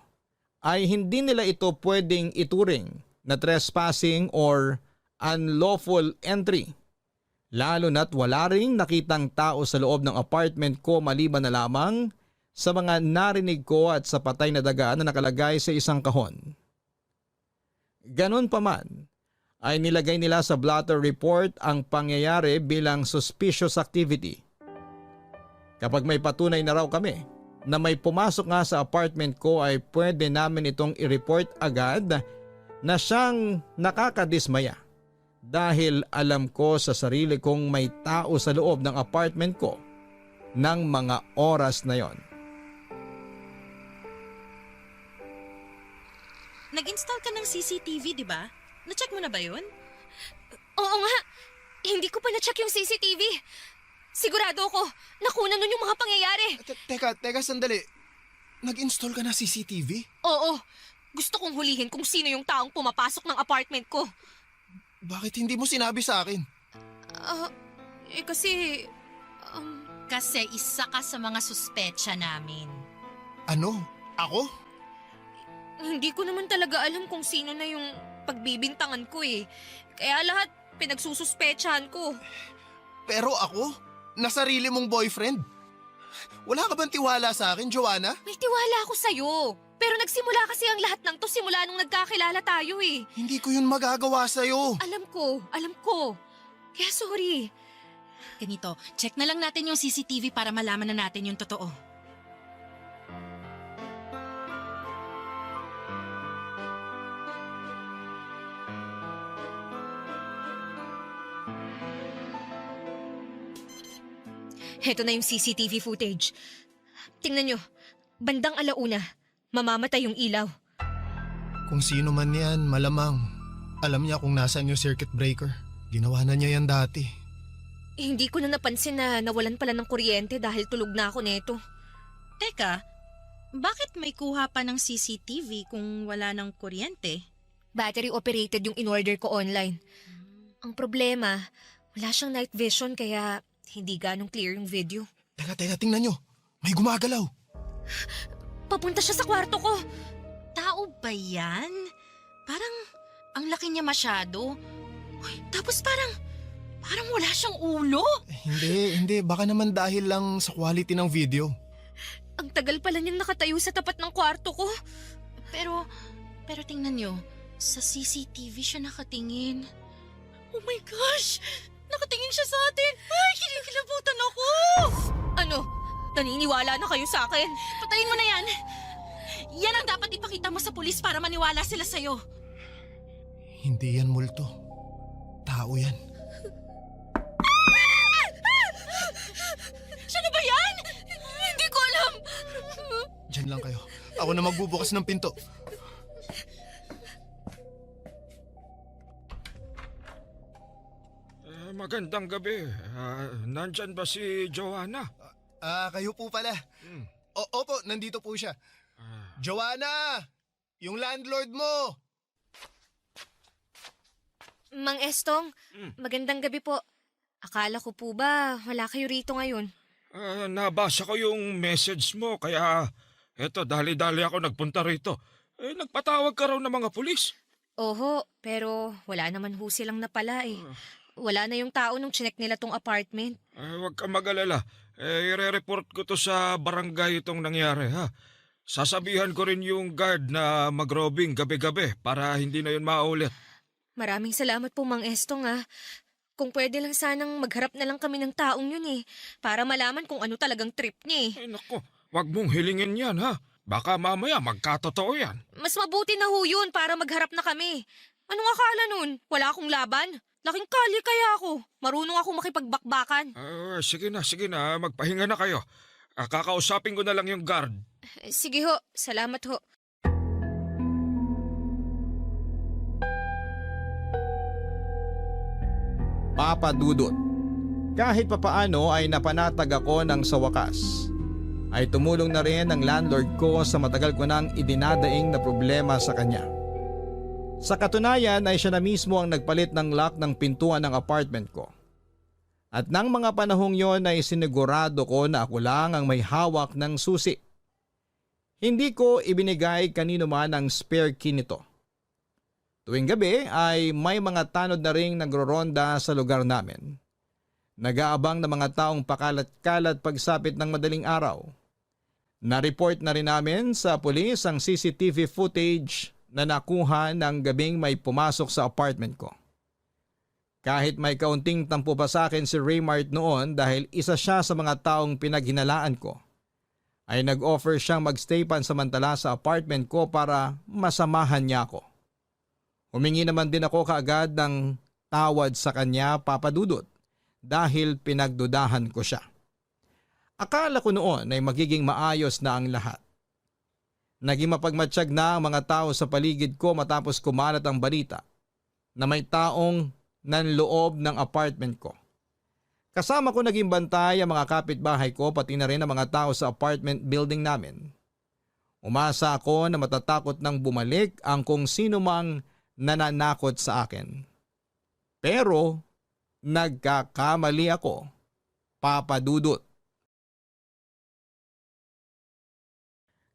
Ay hindi nila ito pwedeng ituring na trespassing or unlawful entry. Lalo na't wala ring nakitang tao sa loob ng apartment ko maliban na lamang sa mga narinig ko at sa patay na daga na nakalagay sa isang kahon. Ganon pa man, ay nilagay nila sa blotter report ang pangyayari bilang suspicious activity. Kapag may patunay na raw kami na may pumasok nga sa apartment ko ay pwede namin itong i-report agad na siyang nakakadismaya. Dahil alam ko sa sarili kong may tao sa loob ng apartment ko ng mga oras na yon. Nag-install ka ng CCTV, di ba? Na-check mo na ba yun? Oo nga. Hindi ko pa na-check yung CCTV. Sigurado ako, nakuna nun yung mga pangyayari. Teka, sandali. Nag-install ka na CCTV? Oo. Gusto kong hulihin kung sino yung taong pumapasok ng apartment ko. Bakit hindi mo sinabi sa akin? Kasi... Kasi isa ka sa mga suspetsya namin. Ano? Ako? Hindi ko naman talaga alam kung sino na yung pagbibintangan ko eh. Kaya lahat pinagsususpetsahan ko. Pero ako? Nasarili mong boyfriend? Wala ka bang tiwala sa akin, Joanna? May tiwala ako sa'yo. Pero nagsimula kasi ang lahat ng to simula nung nagkakilala tayo eh. Hindi ko yun magagawa sa'yo. Alam ko. Kaya sorry. Ganito, check na lang natin yung CCTV para malaman na natin yung totoo. Heto na yung CCTV footage. Tingnan nyo, bandang 1:00, mamamatay yung ilaw. Kung sino man yan, malamang Alam niya kung nasaan yung circuit breaker. Ginawa na niya yan dati. Hindi ko na napansin na nawalan pala ng kuryente dahil tulog na ako neto. Teka, bakit may kuha pa ng CCTV kung wala ng kuryente? Battery operated yung in-order ko online. Ang problema, wala siyang night vision kaya hindi ganong clear yung video. Teka, tingnan nyo. May gumagalaw. Papunta siya sa kwarto ko. Tao ba yan? Parang ang laki niya masyado. Uy, tapos parang wala siyang ulo. Hindi. Baka naman dahil lang sa quality ng video. Ang tagal pala niyang nakatayo sa tapat ng kwarto ko. Pero tingnan nyo, sa CCTV siya nakatingin. Oh my gosh! Nakatingin siya sa atin! Ay, kinikilabutan ako! Ano? Naniniwala na kayo sa akin? Patayin mo na yan! Yan ang dapat ipakita mo sa pulis para maniwala sila sa'yo. Hindi yan multo. Tao yan. Siya na ba yan? Hindi ko alam! Diyan lang kayo. Ako na magbubukas ng pinto. Magandang gabi. Nandyan ba si Joanna? Kayo po pala. Opo, nandito po siya. Joanna! Yung landlord mo! Mang Estong, magandang gabi po. Akala ko po ba wala kayo rito ngayon? Nabasa ko yung message mo kaya eto dali-dali ako nagpunta rito. Nagpatawag ka raw ng mga pulis. Oho, pero wala naman ho silang napala eh. Wala na yung tao nung chinek nila tong apartment. Huwag kang mag-alala. Ire-report ko to sa barangay itong nangyari ha. Sasabihan ko rin yung guard na mag-robbing gabi-gabi para hindi na yun maulit. Maraming salamat po Mang Estong ah. Kung pwede lang sanang magharap na lang kami ng taong yun eh. Para malaman kung ano talagang trip niya eh. Ay nako, wag mong hilingin yan ha. Baka mamaya magkatotoo yan. Mas mabuti na ho yun para magharap na kami. Anong akala nun? Wala akong laban? Laking kalye kaya ako. Marunong ako makipagbakbakan. Sige na. Magpahinga na kayo. Kakausapin ko na lang yung guard. Sige ho, salamat ho. Papa Dudut. Kahit papaano ay napanatag ako ng sa wakas. Ay tumulong na rin ang landlord ko sa matagal ko nang idinadaing na problema sa kanya. Sa katunayan ay siya na mismo ang nagpalit ng lock ng pintuan ng apartment ko. At nang mga panahong yon ay sinigurado ko na ako lang ang may hawak ng susi. Hindi ko ibinigay kanino man ang spare key nito. Tuwing gabi ay may mga tanod na ring nagroronda sa lugar namin. Nag-aabang na mga taong pakalat-kalat pagsapit ng madaling araw. Na-report na rin namin sa pulis ang CCTV footage na nakuha ng gabing may pumasok sa apartment ko. Kahit may kaunting tampo pa sa akin si Raymart noon dahil isa siya sa mga taong pinaghinalaan ko, ay nag-offer siyang magstay pansamantala sa apartment ko para masamahan niya ako. Humingi naman din ako kaagad ng tawad sa kanya, Papa Dudut, dahil pinagdudahan ko siya. Akala ko noon ay magiging maayos na ang lahat. Naging mapagmatsyag na ang mga tao sa paligid ko matapos kumalat ang balita na may taong nanloob ng apartment ko. Kasama ko naging bantay ang mga kapitbahay ko pati na rin ang mga tao sa apartment building namin. Umasa ako na matatakot nang bumalik ang kung sino mang nananakot sa akin. Pero nagkakamali ako, Papa Dudut.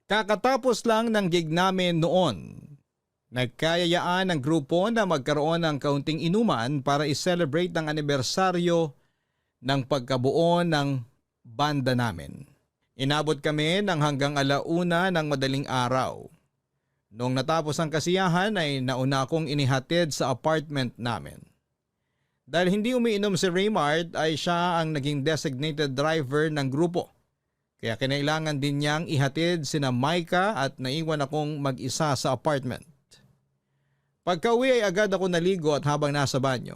Kakatapos lang ng gig namin noon, nagkayayaan ng grupo na magkaroon ng kaunting inuman para i-celebrate ang anibersaryo ng pagkabuo ng banda namin. Inabot kami ng hanggang 1:00 ng madaling araw. Noong natapos ang kasiyahan ay nauna akong inihatid sa apartment namin. Dahil hindi umiinom si Raymart ay siya ang naging designated driver ng grupo. Kaya kinailangan din niyang ihatid sina Micah at naiwan akong mag-isa sa apartment. Pagka-uwi ay agad ako naligo at habang nasa banyo,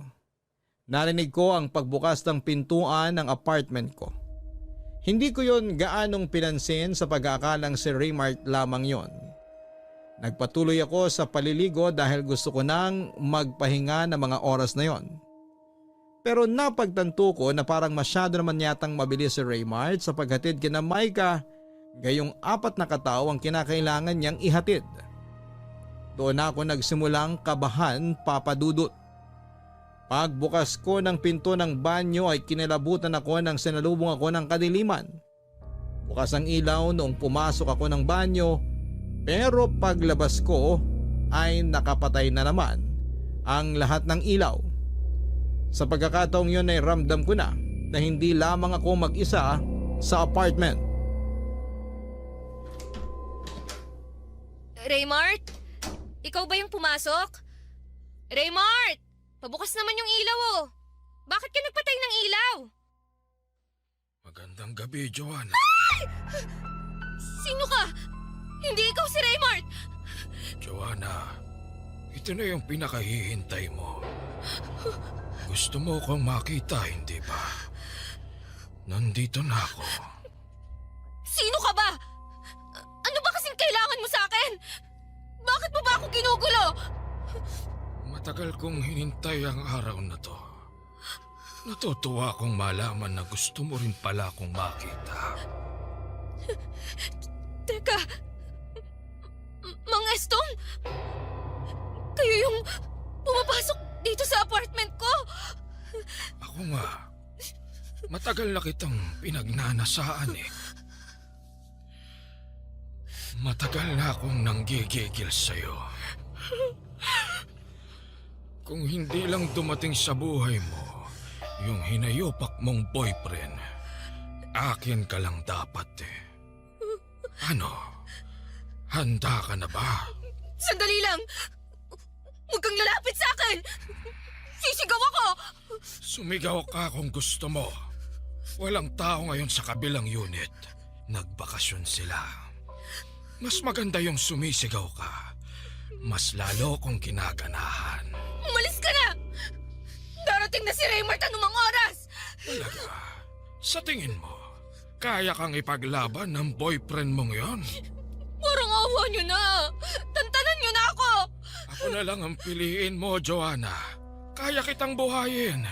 narinig ko ang pagbukas ng pintuan ng apartment ko. Hindi ko yon gaanong pinansin sa pag-aakalang si Raymart lamang yon. Nagpatuloy ako sa paliligo dahil gusto ko nang magpahinga ng mga oras na yon. Pero napagtanto ko na parang masyado naman yatang mabilis si Raymart sa paghatid kina Micah, gayong 4 na katao ang kinakailangan niyang ihatid. Doon ako nagsimulang kabahan, Papa Dudut. Pagbukas ko ng pinto ng banyo ay kinilabutan ako nang sinalubong ako ng kadiliman. Bukas ang ilaw noong pumasok ako ng banyo, pero paglabas ko ay nakapatay na naman ang lahat ng ilaw. Sa pagkakataong yun ay ramdam ko na hindi lamang ako mag-isa sa apartment. Raymart? Ikaw ba yung pumasok? Raymart! Pabukas naman yung ilaw oh. Bakit ka nagpatay ng ilaw? Magandang gabi, Joanna. Ay! Sino ka? Hindi ikaw si Raymart! Joanna, ito na yung pinakahihintay mo. Gusto mo akong makita, hindi ba? Nandito na ako. Sino ka ba? Ano ba kasing kailangan mo sa akin? Bakit mo ba ako ginugulo? Matagal kong hinintay ang araw na to. Natutuwa akong malaman na gusto mo rin pala akong makita. Teka, Mang Estong? Kayo yung pumapasok dito sa apartment ko? Ako nga. Matagal na kitang pinagnanasaan eh. Matagal na akong nanggigigil sa'yo. Kung hindi lang dumating sa buhay mo yung hinayopak mong boyfriend, akin ka lang dapat eh. Ano? Handa ka na ba? Sandali lang! Huwag kang lalapit sa akin! Sisigaw ako! Sumigaw ka kung gusto mo. Walang tao ngayon sa kabilang unit. Nagbakasyon sila. Mas maganda yung sumisigaw ka. Mas lalo kong kinaganahan. Umalis ka na! Darating na si Raymart anumang oras! Talaga? Sa tingin mo, kaya kang ipaglaban ng boyfriend mong yon? Parang awa niyo na! Tantanan niyo na ako! Ako na lang ang piliin mo, Joanna. Kaya kitang buhayin.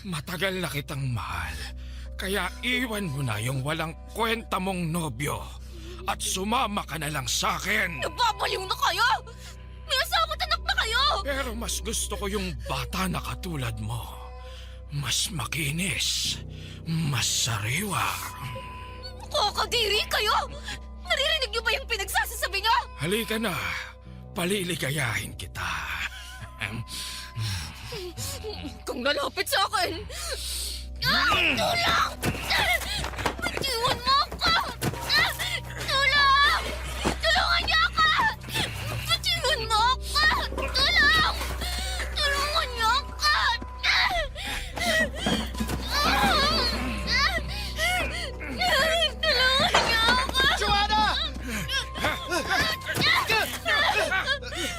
Matagal na kitang mahal. Kaya iwan mo na yung walang kwenta mong nobyo. At sumama ka na lang sa akin. Nababaliw na kayo! May asawa at anak na kayo! Pero mas gusto ko yung bata na katulad mo. Mas makinis. Mas sariwa. Kakadiri kayo! Naririnig niyo ba yung pinagsasasabi niyo? Halika na. Paliligayahin kita. Kung lalapit sa akin! Tulong! Bitiwan mo ako! Tulong! Tulungan niyo ako! Bitiwan mo ako! Tulong! Tulungan niyo ako! Tulungan niyo ako! Joanna!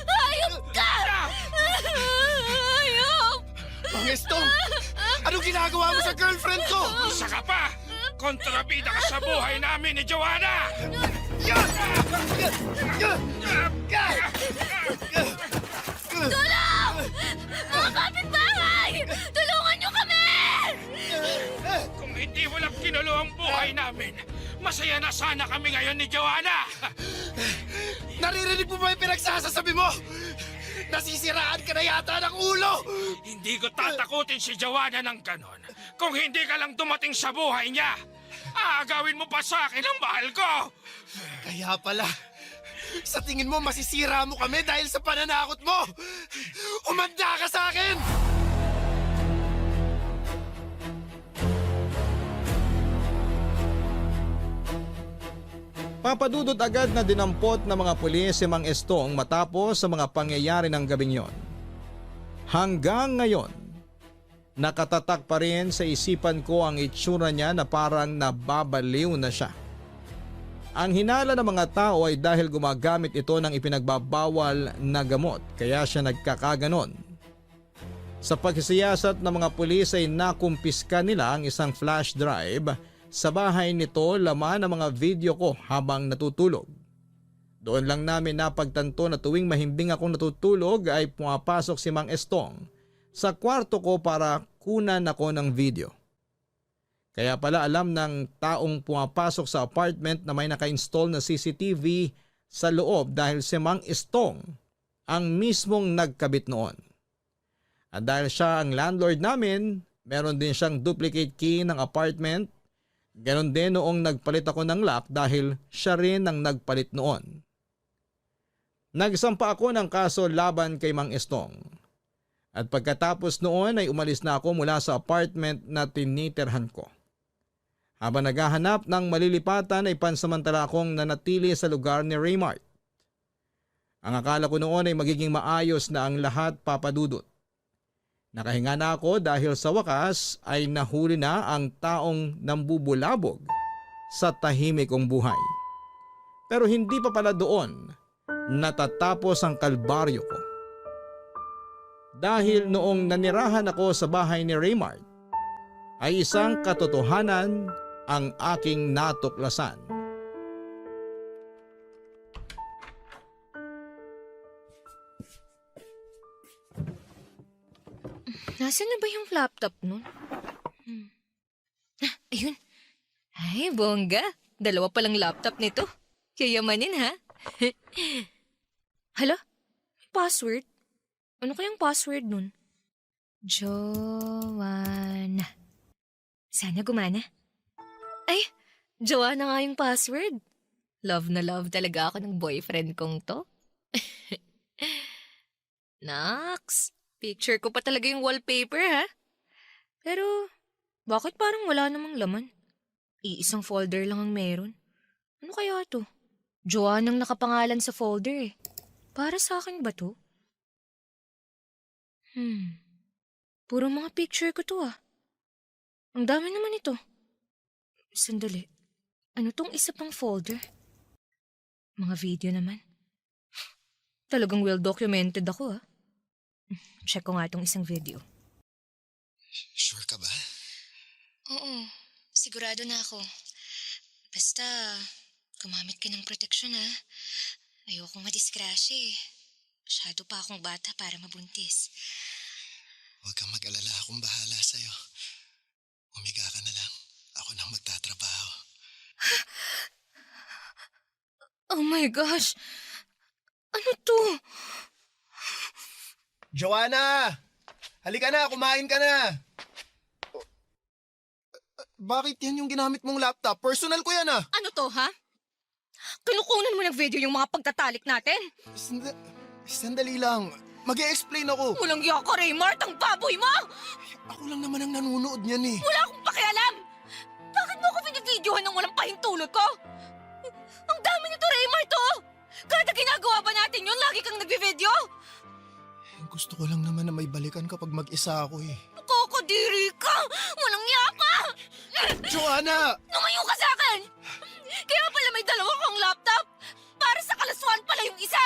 Hayop ka! Hayop! Mang Estong! Anong ginagawa mo sa girlfriend ko? Isa ka pa! Kontrabida ka sa buhay namin ni Joanna! Tulong! Mga kapitbahay! Tulungan niyo kami! Kung hindi mo lang kinulo ang buhay namin, masaya na sana kami ngayon ni Joanna! Naririnig mo ba yung pinagsasasabi mo? Nasisiraan ka na yata ng ulo! Hindi ko tatakutin si Joanna ng ganon kung hindi ka lang dumating sa buhay niya. Aagawin mo pa sa akin ang mahal ko! Kaya pala, sa tingin mo masisira mo kami dahil sa pananakot mo! Umanda ka sa akin! Papadudot agad na dinampot ng mga pulis si Mang Estong matapos sa mga pangyayari ng gabing yon. Hanggang ngayon, nakatatak pa rin sa isipan ko ang itsura niya na parang nababaliw na siya. Ang hinala ng mga tao ay dahil gumagamit ito ng ipinagbabawal na gamot kaya siya nagkakaganon. Sa pagsisiyasat ng mga pulis ay nakumpiska nila ang isang flash drive. Sa bahay nito laman ang mga video ko habang natutulog. Doon lang namin napagtanto na tuwing mahimbing akong natutulog ay pumapasok si Mang Estong sa kwarto ko para kunan ako ng video. Kaya pala alam ng taong pumapasok sa apartment na may naka-install na CCTV sa loob dahil si Mang Estong ang mismong nagkabit noon. At dahil siya ang landlord namin, meron din siyang duplicate key ng apartment. Ganon din noong nagpalit ako ng lock dahil siya rin ang nagpalit noon. Nagsampa ako ng kaso laban kay Mang Estong. At pagkatapos noon ay umalis na ako mula sa apartment na tinitirhan ko. Habang naghahanap ng malilipatan ay pansamantala akong nanatili sa lugar ni Raymart. Ang akala ko noon ay magiging maayos na ang lahat, Papa Dudut. Nakahinga na ako dahil sa wakas ay nahuli na ang taong nambubulabog sa tahimik kong buhay. Pero hindi pa pala doon natatapos ang kalbaryo ko. Dahil noong nanirahan ako sa bahay ni Raymart, ay isang katotohanan ang aking natuklasan. Nasaan na ba yung laptop nun? Ayun. Ay, bongga. 2 palang laptop nito. Yayamanin ha? Hala? May password? Ano kayang password nun? Joanna. Sana gumana. Ay, Joanna nga yung password. Love na love talaga ako ng boyfriend kong to. Naks, picture ko pa talaga yung wallpaper ha? Pero, bakit parang wala namang laman? Iisang folder lang ang meron. Ano kaya to? Joanna ang nakapangalan sa folder eh. Para sa akin ba to? Puro mga picture ko to ah. Ang dami naman ito. Sandali. Ano tong isa pang folder? Mga video naman. Talagang well documented ako ah. Check ko nga itong isang video. Sure ka ba? Oo, sigurado na ako. Basta, gumamit ka ng proteksyon ha. Ayoko madisgrasya eh. Masyado pa akong bata para mabuntis. Huwag kang mag-alala, akong bahala sa'yo. Umiga ka na lang. Ako nang magtatrabaho. Oh my gosh! Ano to? Joanna! Halika na, kumain ka na! Bakit yan yung ginamit mong laptop? Personal ko yan ah! Ano to ha? Kinukunan mo ng video yung mga pagtatalik natin? Sandali lang. Mag-e-explain ako. Walang iya ka, Raymart, ang baboy mo! Ako lang naman ang nanonood niyan eh. Wala akong pakialam! Bakit mo ako binibidyohan ng walang pahintulot ko? Ang dami nito, Raymart, oh! Kada ginagawa ba natin yun, lagi kang nagbe-video? Gusto ko lang naman na may balikan kapag mag-isa ako eh. Nakakadiri ka! Walang iya ka! Joanna! Lumayo ka sa akin! Kaya pala may 2 kang laptop! Para sa kalaswaan pala yung isa!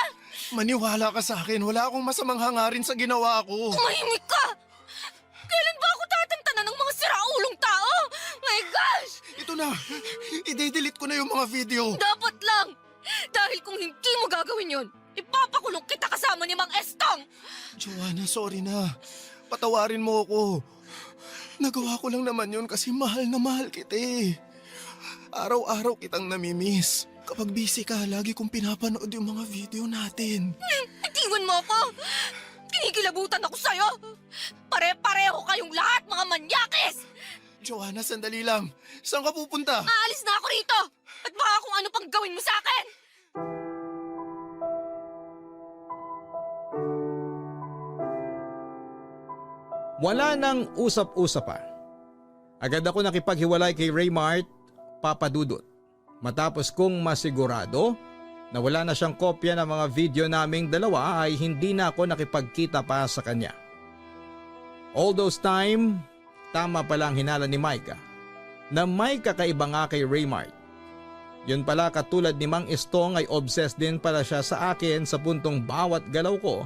Maniwala ka sa akin. Wala akong masamang hangarin sa ginawa ko. Tumahimik ka! Kailan ba ako tatantanan ng mga siraulong tao? My gosh! Ito na. I-delete ko na yung mga video. Dapat lang! Dahil kung hindi mo gagawin yun, ipapakulong kita kasama ni Mang Estong! Joanna, sorry na. Patawarin mo ako. Nagawa ko lang naman yun kasi mahal na mahal kita eh. Araw-araw kitang namimiss. Kapag busy ka, lagi kong pinapanood yung mga video natin. Itiwan mo ako! Kinikilabutan ako sa'yo! Pare-pareho kayong lahat, mga manyakis! Joanna, sandali lang. Saan ka pupunta? Aalis na ako rito! At baka kung ano pang gawin mo sa akin! Wala nang usap-usap pa. Agad ako nakipaghiwalay kay Raymart, Papa Dudut. Matapos kong masigurado na wala na siyang kopya ng mga video naming dalawa ay hindi na ako nakipagkita pa sa kanya. All those time, tama pala ang hinala ni Micah na may kakaiba nga kay Raymart. Yun pala, katulad ni Mang Estong ay obsessed din pala siya sa akin sa puntong bawat galaw ko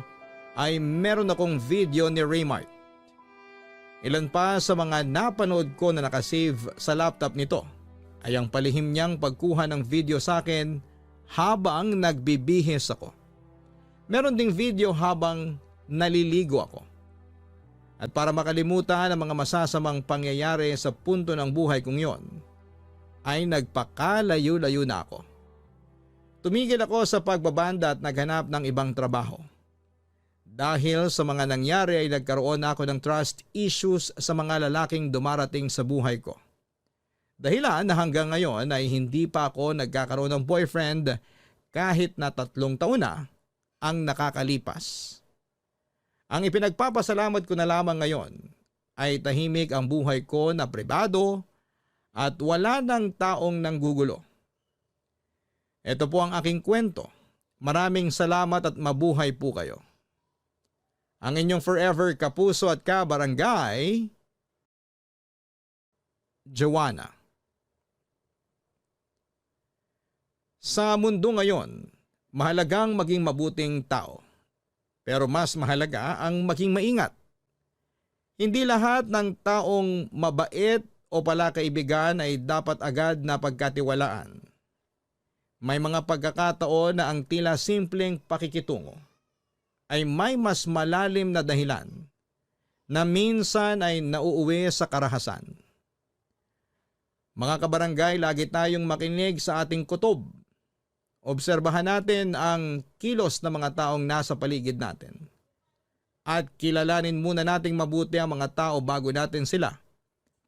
ay meron akong video ni Raymart. Ilan pa sa mga napanood ko na nakasave sa laptop nito ay ang palihim niyang pagkuha ng video sa akin habang nagbibihis ako. Meron ding video habang naliligo ako. At para makalimutan ang mga masasamang pangyayari sa punto ng buhay kong yon, ay nagpakalayo-layo na ako. Tumigil ako sa pagbabanda at naghanap ng ibang trabaho. Dahil sa mga nangyari ay nagkaroon ako ng trust issues sa mga lalaking dumarating sa buhay ko. Dahilan na hanggang ngayon ay hindi pa ako nagkakaroon ng boyfriend kahit na 3 taon na ang nakakalipas. Ang ipinagpapasalamat ko na lamang ngayon ay tahimik ang buhay ko na pribado at wala ng taong nanggugulo. Ito po ang aking kwento. Maraming salamat at mabuhay po kayo. Ang inyong forever kapuso at kabarangay, Joanna. Sa mundo ngayon, mahalagang maging mabuting tao. Pero mas mahalaga ang maging maingat. Hindi lahat ng taong mabait o palakaibigan ay dapat agad na pagkatiwalaan. May mga pagkakataon na ang tila simpleng pakikitungo ay may mas malalim na dahilan na minsan ay nauuwi sa karahasan. Mga kabarangay, lagi tayong makinig sa ating kutob. Obserbahan natin ang kilos ng mga taong nasa paligid natin. At kilalanin muna nating mabuti ang mga tao bago natin sila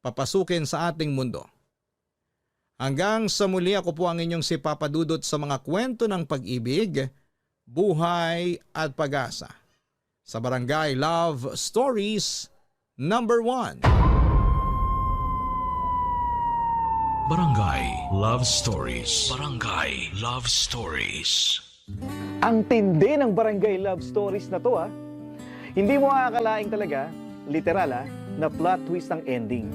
papasukin sa ating mundo. Hanggang sa muli, ako po ang inyong si Papa Dudut sa mga kwento ng pag-ibig, buhay at pag-asa. Sa Barangay Love Stories number 1. Barangay Love Stories. Barangay Love Stories. Ang tindi ng Barangay Love Stories na to Hindi mo aakalaing talaga, literal na plot twist ang ending.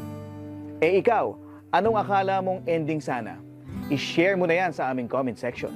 Eh ikaw, anong akala mong ending sana? I-share mo na yan sa aming comment section.